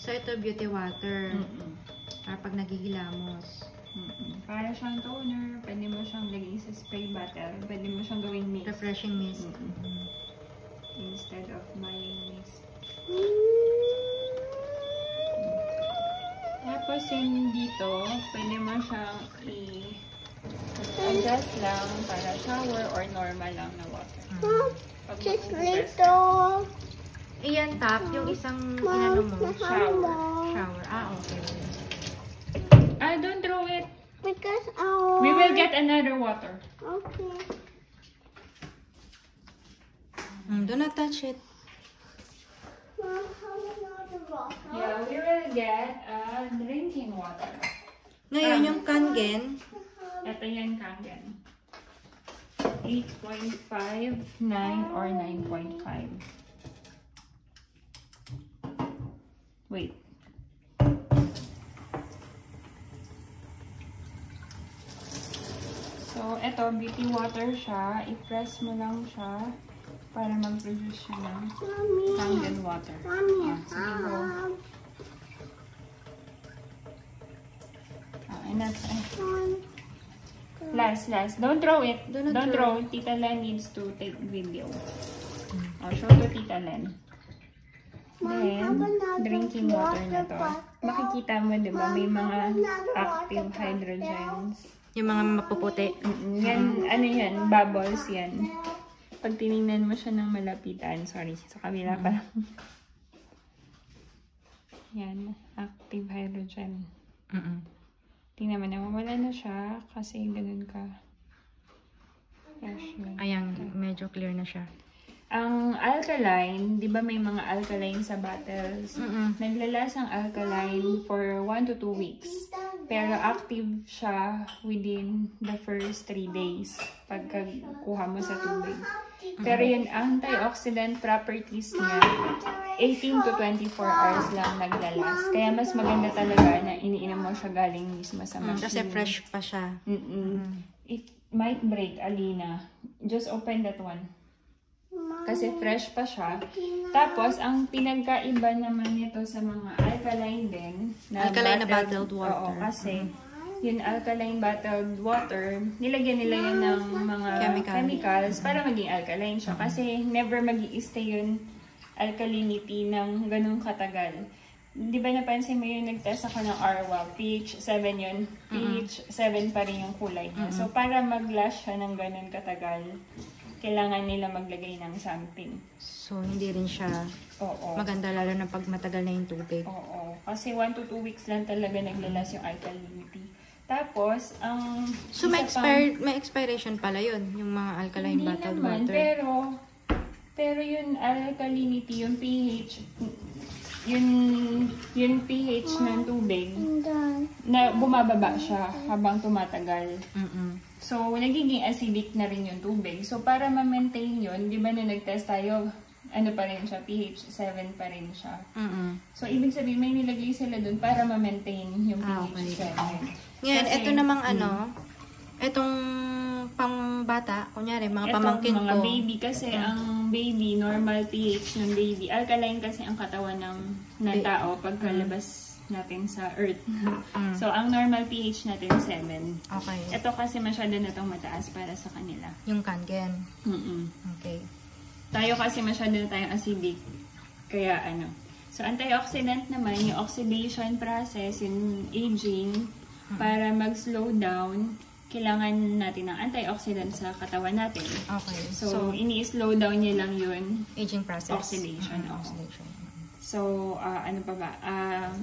So, ito beauty water. Para pag nagigilamos. Para siyang toner, pwede mo siyang lagay sa spray bottle. Pwede mo siyang gawing mist. Refreshing mist. Instead of buying mist. Tapos yung dito, pwede mo siyang i-adjust lang para shower or normal lang na water. Just little. Iyan tap, yung isang inano mo. Shower. Shower. Okay. Don't throw it. Because We will get another water. Okay. Do not touch it. Mom, how another water? Yeah, we will get drinking water. Ngayon, yung Kangen, Ito yan, Kangen. 8.5, 9, or 9.5. Wait. So, ito, beauty water siya. I-press mo lang siya para mag-produce siya ng Kangen water. Mommy, Sige, go. Last. Don't throw it. Don't throw. Tita Len needs to take video. Show to Tita Len. Then, drinking water na to. Makikita mo, di ba? May mga active hydrogens. yung mga mapuputi. Yan, ano yan? Bubbles yan. Pag tinignan mo siya ng malapitan, sorry, sa kabila pa lang. Yan, active hydrogen. Tingnan mo na, mawala na siya kasi ganun ka. Fresh yun. Ayan, medyo clear na siya. Ang alkaline, di ba may mga alkaline sa bottles? Naglalas ang alkaline for 1 to 2 weeks. Pero active siya within the first 3 days pagkakuha mo sa tubig. Pero yung antioxidant properties niya, 18 to 24 hours lang naglalas. Kaya mas maganda talaga na iniinom mo siya galing mismo sa machine. Kasi fresh pa siya. It might break, Alina. Just open that one. Kasi fresh pa siya. Tapos, ang pinagkaiba naman nito sa mga alkaline din. Alkaline na bottled water. Oo, kasi yung alkaline bottled water, nilagyan nila yun ng mga chemicals para maging alkaline siya. Kasi never mag-i-stay yun alkalinity ng ganung katagal. Di ba napansin mo yun, nag-test ako ng Arwa, pH 7 yun. pH 7 pa rin yung kulay niya. So, para mag-last siya ng ganun katagal, kailangan nila maglagay ng something. So, hindi rin siya maganda lalo na pag matagal na yung tubig. Oo. Kasi 1 to 2 weeks lang talaga naglalas yung alkalinity. Tapos, ang... So, may expiration pala yun, yung mga alkaline bottled water. Pero yung alkalinity, yung pH, yung pH ng tubig, na bumababa siya habang tumatagal. So, nagiging acidic na rin yung tubig. So, para ma-maintain yun, di ba na nag-test tayo, ano pa rin siya, pH 7 pa rin siya. So, ibig sabihin, may nilagay sila dun para ma-maintain yung pH 7. Ngayon, ito namang itong pang-bata, kunyari, mga pamangkin ko. Mga baby, kasi ang baby, normal pH ng baby, alkaline kasi ang katawan ng tao pagkalabas natin sa earth. So, ang normal pH natin 7. Okay. Ito kasi masyado na itong mataas para sa kanila. Yung kangen. Okay. Tayo kasi masyado na tayong acidic. Kaya So, antioxidant naman, yung oxidation process, yung aging, para mag-slow down, kailangan natin ng antioxidant sa katawan natin. Okay. So ini-slow down niya lang yun. Aging process. Oxidation. So, ano pa ba?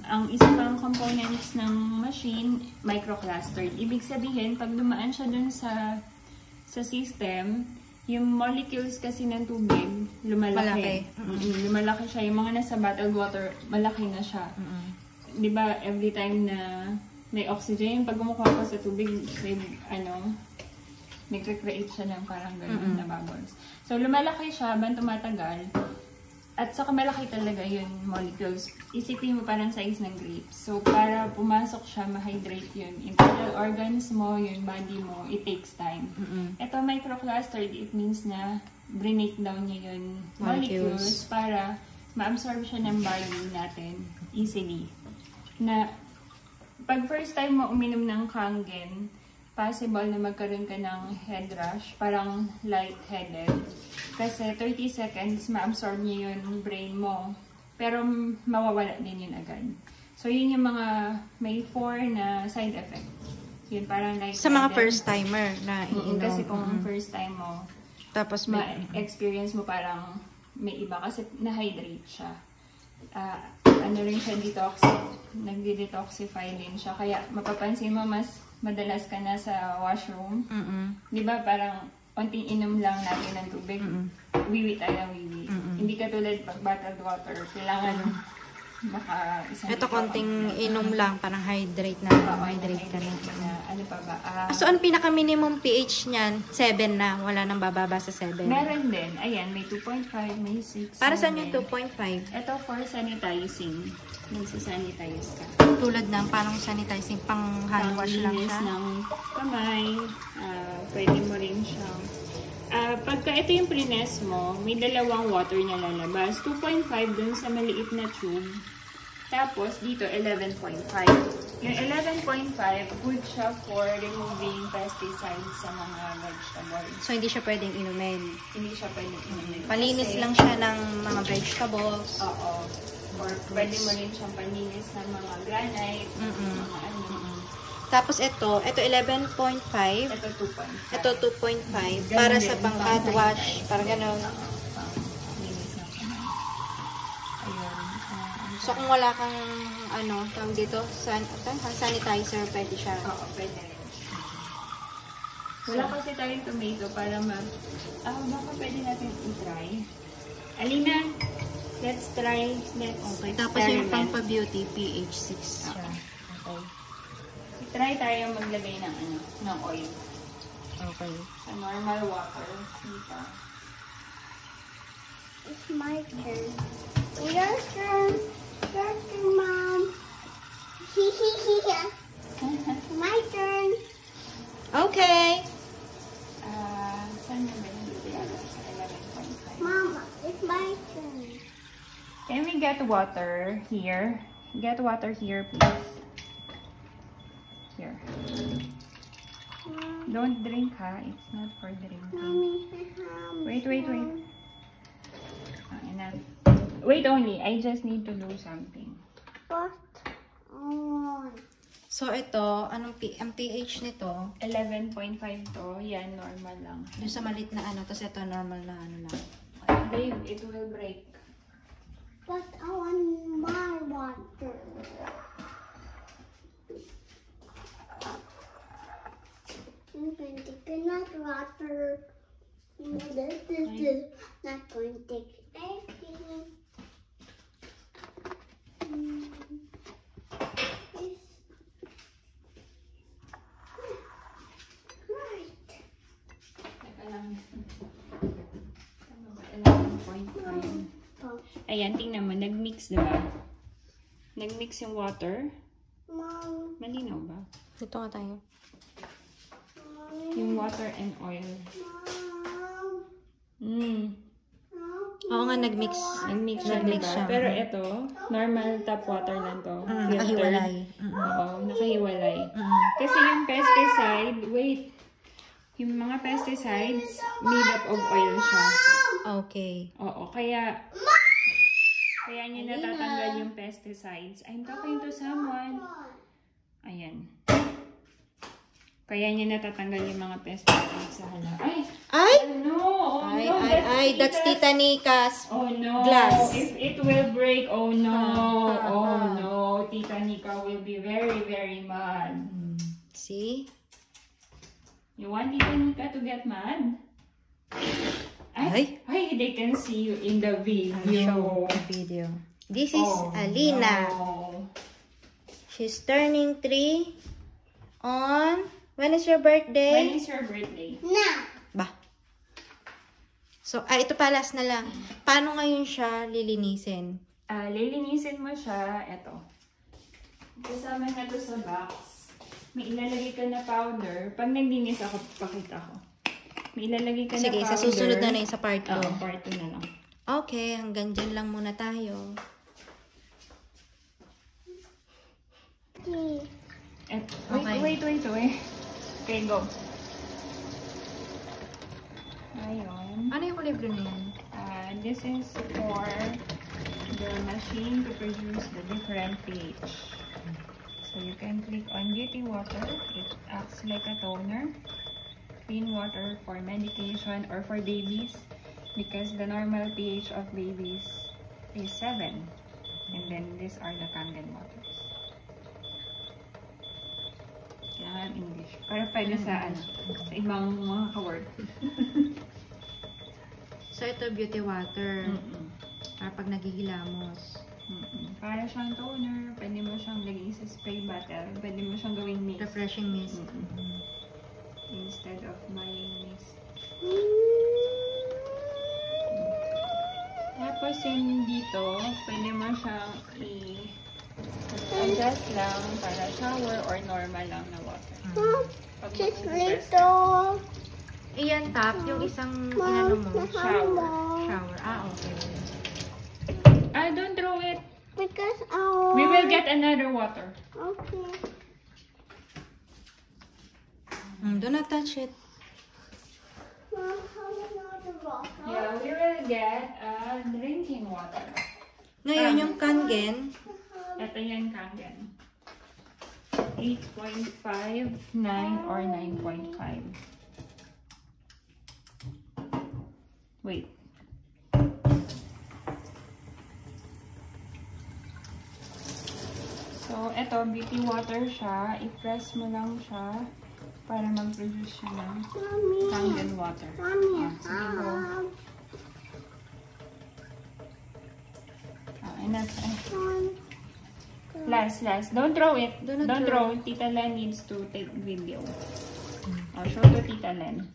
Ang isa pang components ng machine, microclustered. Ibig sabihin, pag dumaan siya dun sa system, yung molecules kasi ng tubig, lumalaki. Lumalaki siya. Yung mga nasa bottled water, malaki na siya. Di ba, every time na may oxygen, pag kumukuha ka sa tubig, nagre-create siya ng parang gano'n na bubbles. So, lumalaki siya habang tumatagal. At saka malaki talaga yung molecules. Isipin mo parang size ng grapes. So, para pumasok siya, ma-hydrate yun. Internal organs mo, yung body mo, it takes time. Ito, microclustered, it means na break down niya yung molecules para ma-absorb siya ng body natin easily. Na, pag first time mo uminom ng Kangen, possible na magkaroon ka ng head rush, parang lightheaded. Kasi 30 seconds, ma-absorb niya yung brain mo. Pero mawawala din yun agad. So, yun yung mga may 4 na side effect. Yun, parang lightheaded. Sa mga first timer na iinom. Kasi kung first time mo, tapos ma-experience mo parang may iba kasi na-hydrate siya. Ano rin siya, nagdi-detoxify din siya. Kaya mapapansin mo mas madalas ka na sa washroom. Di ba parang konting inom lang natin ng tubig. Wiwi tayo ng wiwi. Hindi katulad pag bottled water. Kailangan isang ito konting inom lang, parang hydrate na. Hydrate ka na. Ano pa ba? So, ang pinaka-minimum pH niyan? 7 na. Wala nang bababa sa 7. Meron din. Ayan, may 2.5, may 6. Para saan yung 2.5? Ito for sanitizing. Nagsasanitize ka. Tulad ng parang sanitizing, pang hand wash lang siya? Ng kamay. Pwede mo rin siyang pagka ito yung prines mo, may dalawang water na lalabas. 2.5 dun sa maliit na tube. Tapos, dito, 11.5. Yung 11.5, good siya for removing pesticides sa mga vegetables. So, hindi siya pwedeng inumin? Hindi siya pwedeng inumin. Palinis lang siya ng mga vegetables? Oo. Or pwede mo rin siyang palinis ng mga granite, mga ano. Tapos ito 11.5. Ito 2.5. Ito 2.5. Para sa pang hand wash. Parang gano'n. So, kung wala kang, tawag dito, sanitizer, pwede siya. Oo, pwede rin. Wala kasi tayong tomato para baka pwede natin i-try. Alina, let's try. Okay. Tapos yung pang-beauty, pH 6 siya. Okay. Try tayo maglagay ng oil. Okay. Sa normal water. Dito. It's my turn. Your turn. Your turn, Mom. My turn. Okay. Saan na ba yung dito? Sa 11.5. Mama, it's my turn. Can we get water here? Get water here, please. Here. Don't drink, ha? It's not for drinking. Mommy, Wait. Enough. Wait only. I just need to do something. What? So, ito, ang pH nito? 11.5 to. Yan, normal lang. Yung sa malit na tapos ito normal na lang. Babe, it will break. But I want my water. I'm going to take enough water. Not going to take anything. Ayan. Ayan, tingnan mo. Nag-mix, diba? Nag-mix yung water. Mom. Malinaw ba? Dito nga tayo. Yung water and oil. Oo nga, nag-mix. Nag-mix siya, diba? Pero ito, normal tap water lang to. Nakahiwalay. Oo, nakahiwalay. Kasi yung pesticide, wait. Yung mga pesticides, made up of oil siya. Okay. Oo, kaya niya natatanggal yung pesticides. I'm talking to someone. Ayan. Kaya niya natatanggal yung mga pesticides sa hala. Ay! Ay! Oh no! Oh no! That's Tita Nika's oh no! glass. If it will break, oh no! Oh no! Tita Nika will be very, very mad. See? You want Tita Nika to get mad? Ay, they can see you in the video. Video. This is Alina. No. She's turning 3 on... When is your birthday? When is your birthday? Now. Ba? So, ito palas na lang. Paano ngayon siya lilinisin? Lilinisin mo siya, eto. Kasama na to sa box. May ilalagay ka na powder. Pag naglinis ako, pakita ko. May ilalagay ka na powder. Sige, sa susunod na sa part 2. Oo, part 2 na lang. Okay, hanggang dyan lang muna tayo. Wait. Okay, go. Ayun. Ano yung kulay blue na yan? This is for the machine to produce the different pH. So you can click on Beauty Water. It acts like a toner. Clean water for medication or for babies because the normal pH of babies is 7. And then these are the Kangen waters. Kailangan English. Pero pwede sa ibang mga ka-word. So, ito beauty water. Para pag nagigilamos. Para siyang toner. Pwede mo siyang lagay sa spray bottle. Pwede mo siyang gawing mist. Refreshing mist. Instead of buying mist. Tapos yung dito, pwede mo siyang i-adjust lang para shower or normal lang na water. Just little. Iyan tap, yung isang inano mo. Shower. Shower. Okay. Don't throw it. Because We will get another water. Okay. Do not touch it. Mom, how another water? Yeah, we will get drinking water. Ngayon, yung Kangen, Ito yan, Kangen. 8.5, 9, or 9.5. Wait. So, ito, beauty water siya. I-press mo lang siya para mag-produce siya ng Kangen water. Mommy, Sige, go. Last. Don't throw it. Don't throw it. Tita Len needs to take video. Show to Tita Len.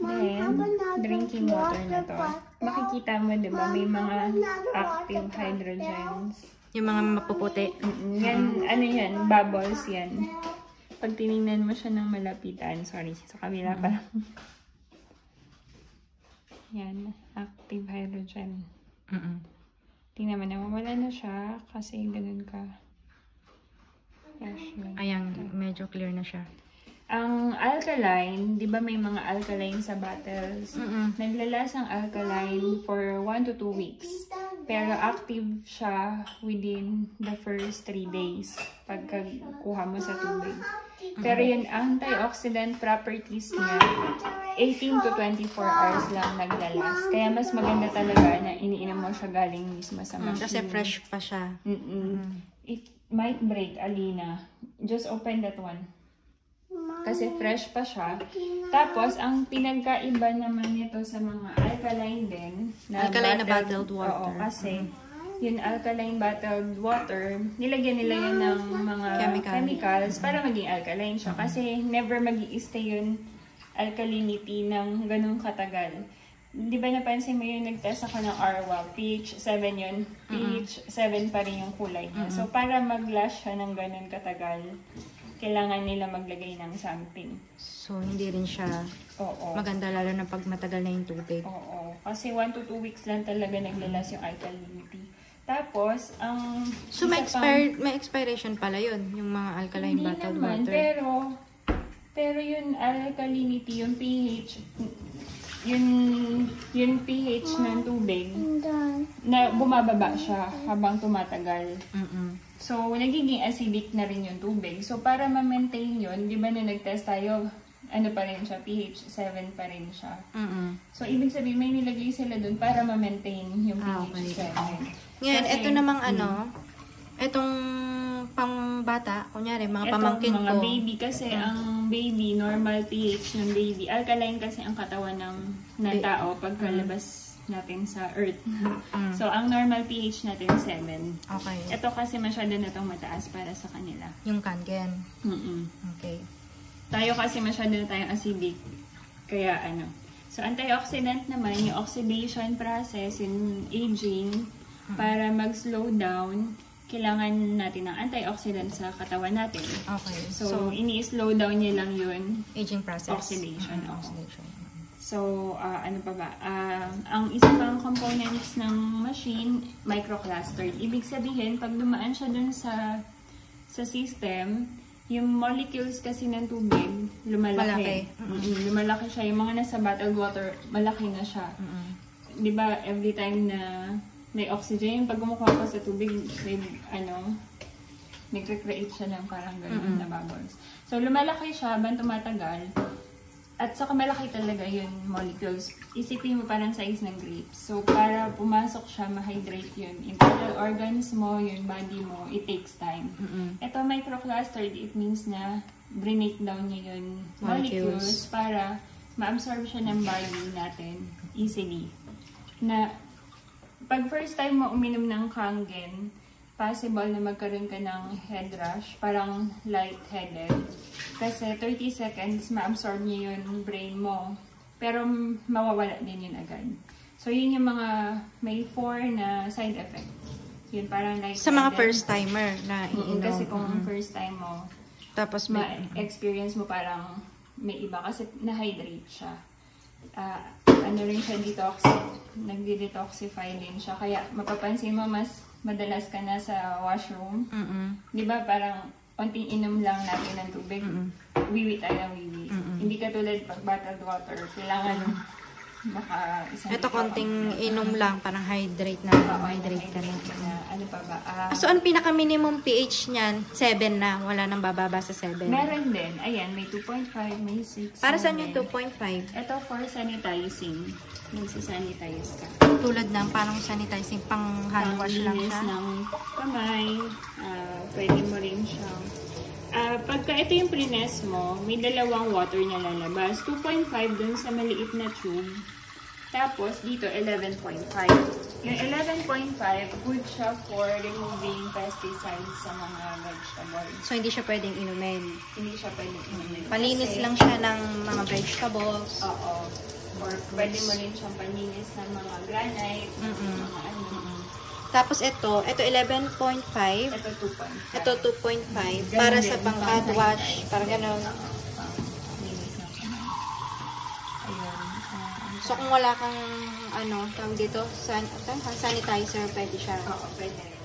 Then, drinking water na to. Makikita mo, di ba? May mga active hydrogens. yung mga mapuputi. Yan, ano yan? Bubbles yan. Pag tinignan mo siya ng malapitan, sorry, sa kabila pa lang. Yan, active hydrogen. Tingnan mo, nawawala na siya kasi ganun ka. Ayan, medyo clear na siya. Ang alkaline, di ba may mga alkaline sa bottles? Naglalasang alkaline for 1 to 2 weeks. Pero active siya within the first 3 days pagkakuha mo sa tubig. Pero yung antioxidant properties niya, 18 to 24 hours lang naglalas. Kaya mas maganda talaga na iniinom mo siya galing mismo sa machine. Kasi fresh pa siya. It might break, Alina. Just open that one. Kasi fresh pa siya. Tapos, ang pinagkaiba naman nito sa mga alkaline din. Alkaline na bottled water. Oo, kasi yung alkaline bottled water, nilagyan nila yan ng mga chemicals para maging alkaline siya. Kasi never mag-i-stay yun alkalinity ng ganung katagal. di ba napansin mo yung nag-test ako ng Arwa, pH 7 yun, pH 7 pa rin yung kulay niya. So, para mag-last siya ng ganun katagal, kailangan nila maglagay ng something. So, hindi rin siya Oo. maganda lalo na pag matagal na yung tubig. Oo. Kasi 1 to 2 weeks lang talaga naglalas yung alkalinity. Tapos, ang... So, may expiration pala yun, yung mga alkaline bottled naman, water. pero yung alkalinity, yung pH, yung pH ng tubig, na bumababa siya habang tumatagal. So, nagiging acidic na rin yung tubig. So, para ma-maintain yun, di ba na nag-test tayo, ano pa rin siya, pH 7 pa rin siya. So, ibig sabihin, may nilagay sila dun para ma-maintain yung pH 7. Ngayon, ito namang itong pang-bata, kunyari, mga pamangkin ko. Mga baby, kasi ang baby, normal pH ng baby. Alkaline kasi ang katawan ng tao pagkalabas natin sa earth. So, ang normal pH natin 7. Okay. Ito kasi masyado na itong mataas para sa kanila. Yung kangen. Okay. Tayo kasi masyado na tayong acidic. Kaya So, antioxidant naman, yung oxidation process, yung aging, para mag-slow down, kailangan natin ng antioxidant sa katawan natin. Okay. So ini-slow down niya lang yun. Aging process. Oxidation. Oxidation. So, ano pa ba? Ang isa pang components ng machine, microclustered. Ibig sabihin, pag dumaan siya dun sa system, yung molecules kasi ng tubig, lumalaki. Lumalaki siya. Yung mga nasa bottled water, malaki na siya. Di ba, every time na may oxygen, pag gumukuha ka sa tubig, may, nagre-create siya ng parang gano'n na bubbles. So, lumalaki siya habang tumatagal. At saka malaki talaga yung molecules. Isipin mo parang size ng grapes. So, para pumasok siya, ma-hydrate yun. Internal organs mo, yung body mo, it takes time. Ito, microclustered, it means na break down niya yung molecules para ma-absorb siya ng body natin easily. Na pag first time mo uminom ng Kangen, possible na magkaroon ka ng head rush, parang lightheaded. Kasi 30 seconds, ma-absorb niya yung brain mo. Pero mawawala din yun agad. So, yun yung mga may 4 na side effect. Yun, parang lightheaded. Sa mga first timer na iinom. Kasi kung first time mo, tapos ma-experience mo parang may iba kasi na-hydrate siya. Ano rin siya, nagdi-detoxify din siya. Kaya mapapansin mo, mas madalas ka na sa washroom. Di ba parang konting inom lang natin ng tubig, wiwi tayo ng wiwi. Hindi katulad pag bottled water, kailangan baka isang... Ito konting inom lang, parang hydrate na. Hydrate ka na. Ano pa ba? So, ang pinaka-minimum pH niyan, 7 na. Wala nang bababa sa 7. Meron din. Ayan, may 2.5, may 6. Para saan yung 2.5? Ito for sanitizing. Nagsisanitize ka. Tulad ng parang sanitizing, pang hand wash lang siya. ng kamay. Pwede mo rin siyang... pagka ito yung prines mo, may dalawang water na lalabas. 2.5 dun sa maliit na tube. Tapos, dito, 11.5. Yung 11.5, good siya for removing pesticides sa mga vegetables. So, hindi siya pwedeng inumin. Hindi siya pwedeng inumin. Palinis lang siya ng mga vegetables. Oo. Or pwede mo rin siyang palinis ng mga granite, mga ano. Tapos ito 11.5. Ito 2.5. Ito 2.5. Para sa pang-hand wash. Parang gano'n. So, kung wala kang, tawag dito, sanitizer, pwede siya. Oo, pwede rin.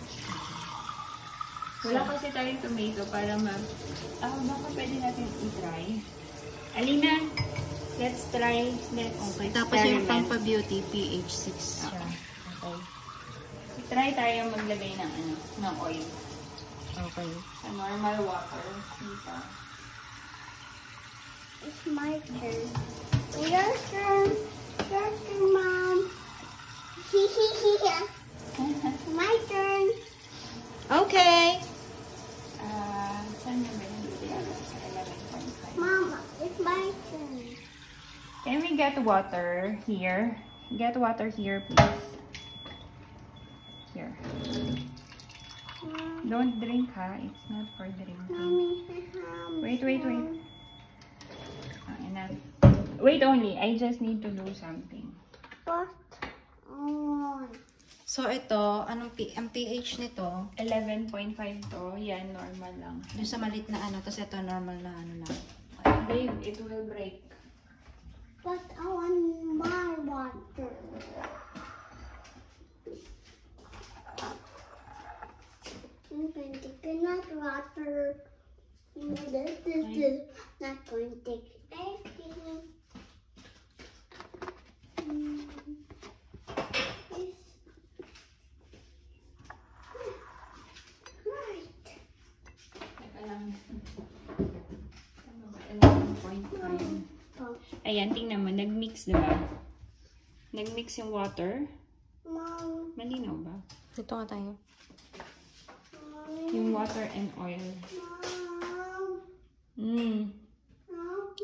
Wala kasi tayong tomato para baka pwede natin i-try. Alina, let's try. Okay. Tapos yung pang-beauty, pH 6 siya. Okay. Try tayo maglagay ng ng oil. Okay. Sa normal water. Dito. It's my turn. Your turn. Your turn, Mom. My turn. Okay. Saan yung ba yung sa 11.5? Mama, it's my turn. Can we get water here? Get water here, please. Here. Don't drink, ha? It's not for drinking. Mommy, Wait. Enough. Wait only. I just need to do something. But, So, ito, ang pH nito, 11.5 to. Yan, normal lang. yung sa malit na ano, tapos ito, normal na ano lang. Babe, it will break. but I want more water. I'm going to take enough water. Not going to take anything. Right. Teka lang. Ano ba? 11.5. Ayan, tingnan mo. Nag-mix, diba? Nag-mix yung water. Mom, Malinaw ba? Dito nga tayo. Yung water and oil. Mom,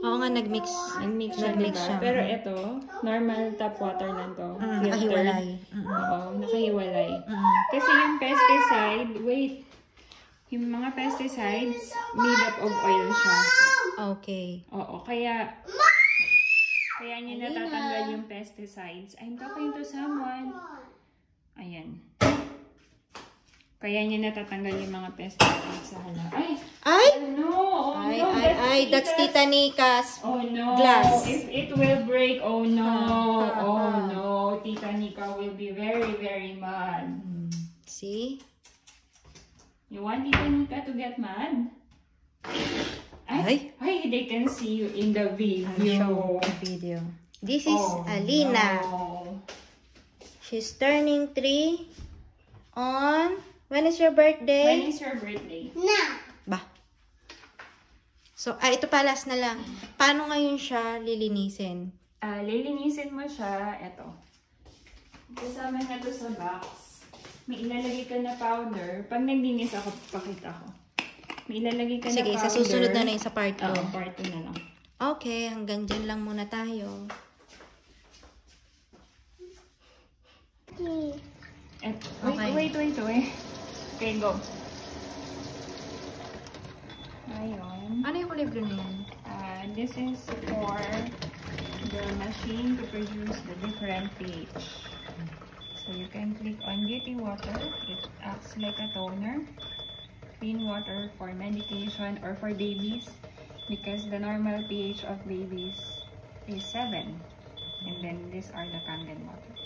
Oo nga, nag-mix. Nag-mix siya, Nag-mix diba? siya. Pero ito, normal tap water lang to. Filtered. Nakahiwalay. Oo, nakahiwalay. Kasi yung pesticide, wait. Yung mga pesticides, made up of oil siya. Okay. Oo, kaya niya natatanggal yung pesticides. I'm talking to someone. Ayan. Kaya niya natatanggal yung mga pesticides sa hala. Ay! Ay! No! Oh, no! That's Tita Nika's Oh no! glass. If it will break, oh no! Oh no! Tita Nika will be very, very mad. See? You want Tita Nika to get mad? Ay, they can see you in the video. Show the video. This is Alina. No. She's turning 3 on... When is your birthday? When is your birthday? now. Ba? So, ito palas na lang. Paano ngayon siya lilinisin? Lilinisin mo siya, eto. Kasama na to sa box. May ilalagay ka na powder. Pag naglinis ako, pakita ko. May ilalagay ka na powder. Sige, sa susunod na yun sa part 2. Oo, part 2 na lang. Okay, hanggang dyan lang muna tayo. Wait. Okay, go. Ayun. Ano yung kulay blue na yan? This is for the machine to produce the different pH. So you can click on Beauty Water. It acts like a toner. Clean water for medication or for babies because the normal pH of babies is 7. And then these are the Kangen waters.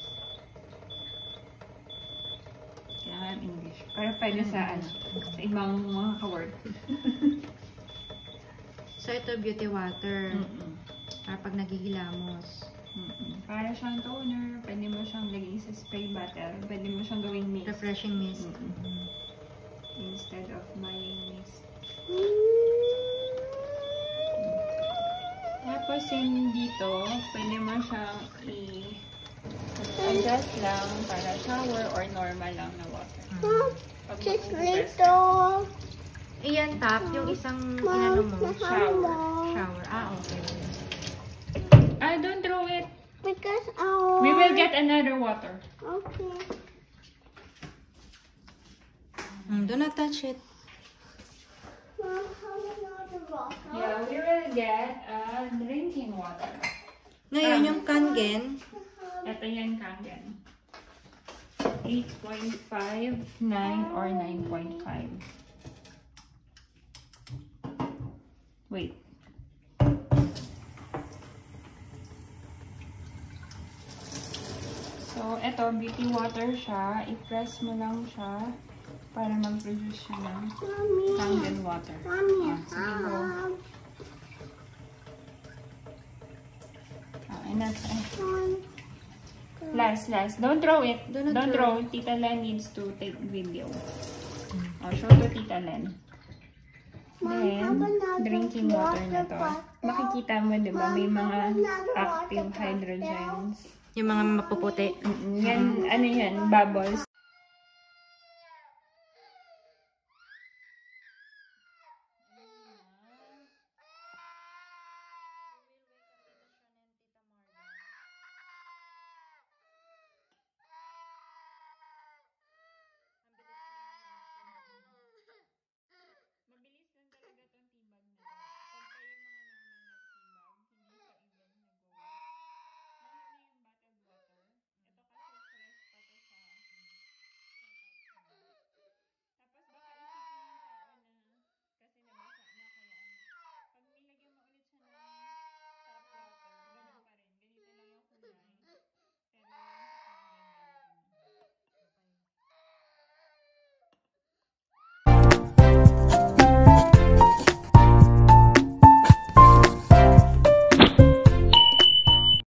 Kailangan English. Pero pwede sa ibang mga ka-word. So, ito beauty water. Para pag naghihilamos. Para siyang toner, pwede mo siyang lagay sa spray bottle. Pwede mo siyang gawing mist. Refreshing mist. Instead of buying mist. Tapos yung dito, pwede mo siyang i-adjust lang para shower or normal lang na water. Pag Just mag-press ka. little. Iyan, tap. Yung isang inano mo. Shower. Shower. Okay. Don't throw it. Because We will get another water. Okay. Do not touch it. Mom, how another water? Yeah, we will get drinking water. Ngayon, yung Kangen. Ito yan, Kangen. 8.5, 9, or 9.5. Wait. So, ito, beauty water siya. I-press mo lang siya para mag-produce siya ng Kangen water. Mommy, Sige, go. And that's last. Don't throw it. Do not Don't throw. throw. Tita Len needs to take video. Show to Tita Len. Then, drinking water na to. Makikita mo, di ba? May mga active hydrogens. Yung mga mapuputi. Yan, ano yan? Bubbles.